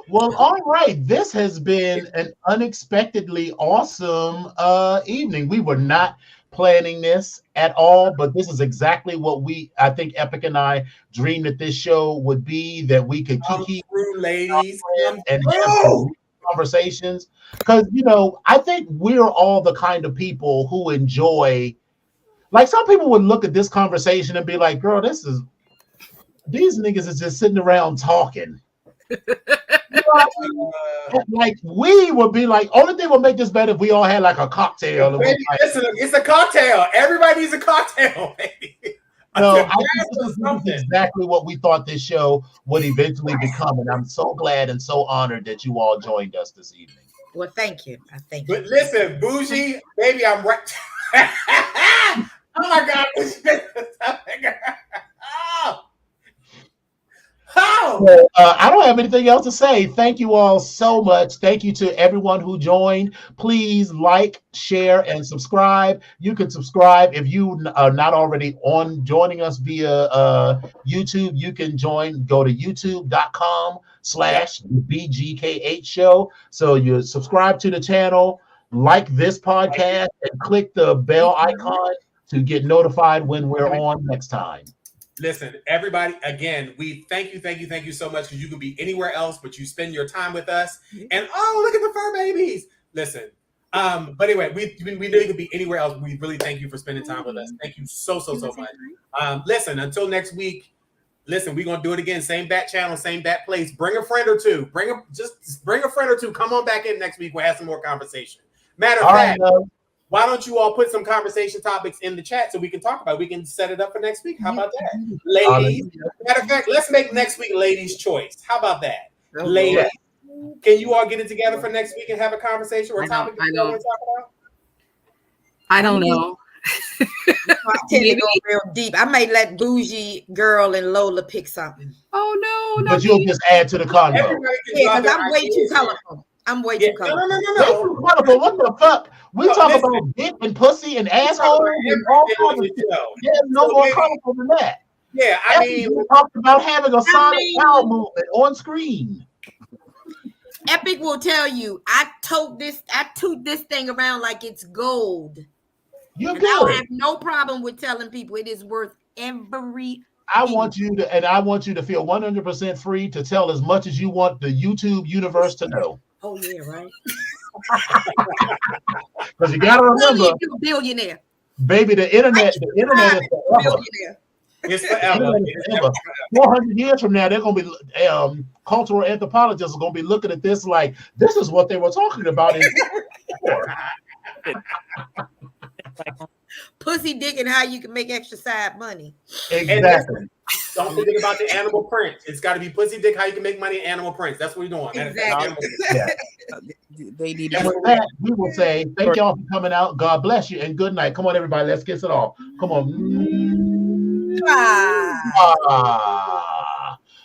Well, all right. This has been an unexpectedly awesome evening. We were not planning this at all, but this is exactly what I think Epic and I dreamed that this show would be, that we could keep ladies and have some conversations. Because, I think we're all the kind of people who enjoy, like, some people would look at this conversation and be like, girl, these niggas is just sitting around talking. Like, we would be like, only thing would make this better if we all had like a cocktail. Baby, listen, it's a cocktail. Everybody needs a cocktail, baby. No, I think this is exactly what we thought this show would eventually become, and I'm so glad and so honored that you all joined us this evening. Well, thank you. I thank you. But listen, Bougie, baby, I'm right. Oh my God, Bougie. So, I don't have anything else to say. Thank you all so much. Thank you to everyone who joined. Please like, share, and subscribe. You can subscribe if you are not already joining us via YouTube. You can go to youtube.com/BGKH show. So you subscribe to the channel, like this podcast, and click the bell icon to get notified when we're on next time. Listen, everybody, again, we thank you so much, because you could be anywhere else, but you spend your time with us. And look at the fur babies. Listen, but anyway, we really could be anywhere else. We really thank you for spending time with us. Thank you so much. Listen, until next week, listen, we're gonna do it again. Same bat channel, same bat place. Bring a friend or two. Bring a friend or two. Come on back in next week. We'll have some more conversation. Matter of fact. Why don't you all put some conversation topics in the chat so we can talk about it? We can set it up for next week. How about that? Ladies, matter of fact, let's make next week ladies' choice. How about that? Ladies, can you all get it together for next week and have a conversation or a topic that you want to talk about? I don't know. I tend to go real deep. I might let Bougie Girl and Lola pick something. Oh no! But you'll just add to the convo. Yeah, because I'm way too colorful. I'm way too colorful. No. What the fuck? We talk about dick and pussy and asshole and all kinds of shit. There's no more colorful than that. Yeah, I mean, we talked about having a sonic power movement on screen. Epic will tell you, I tote this thing around like it's gold. You're good. I don't good. have no problem with telling people it is worth every. I want you to feel 100% free to tell as much as you want the YouTube universe to know. Oh yeah, right. Because you gotta remember, you're a billionaire. Baby, the internet is forever. It's forever. 400 years from now, they're gonna be cultural anthropologists are gonna be looking at this like this is what they were talking about in pussy dick and how you can make extra side money. Exactly. Don't forget about the animal prints. It's got to be pussy dick how you can make money in animal prints. That's what we're doing. Exactly. They need. And with that, we will say thank y'all for coming out. God bless you and good night. Come on, everybody. Let's kiss it off. Come on. Bye.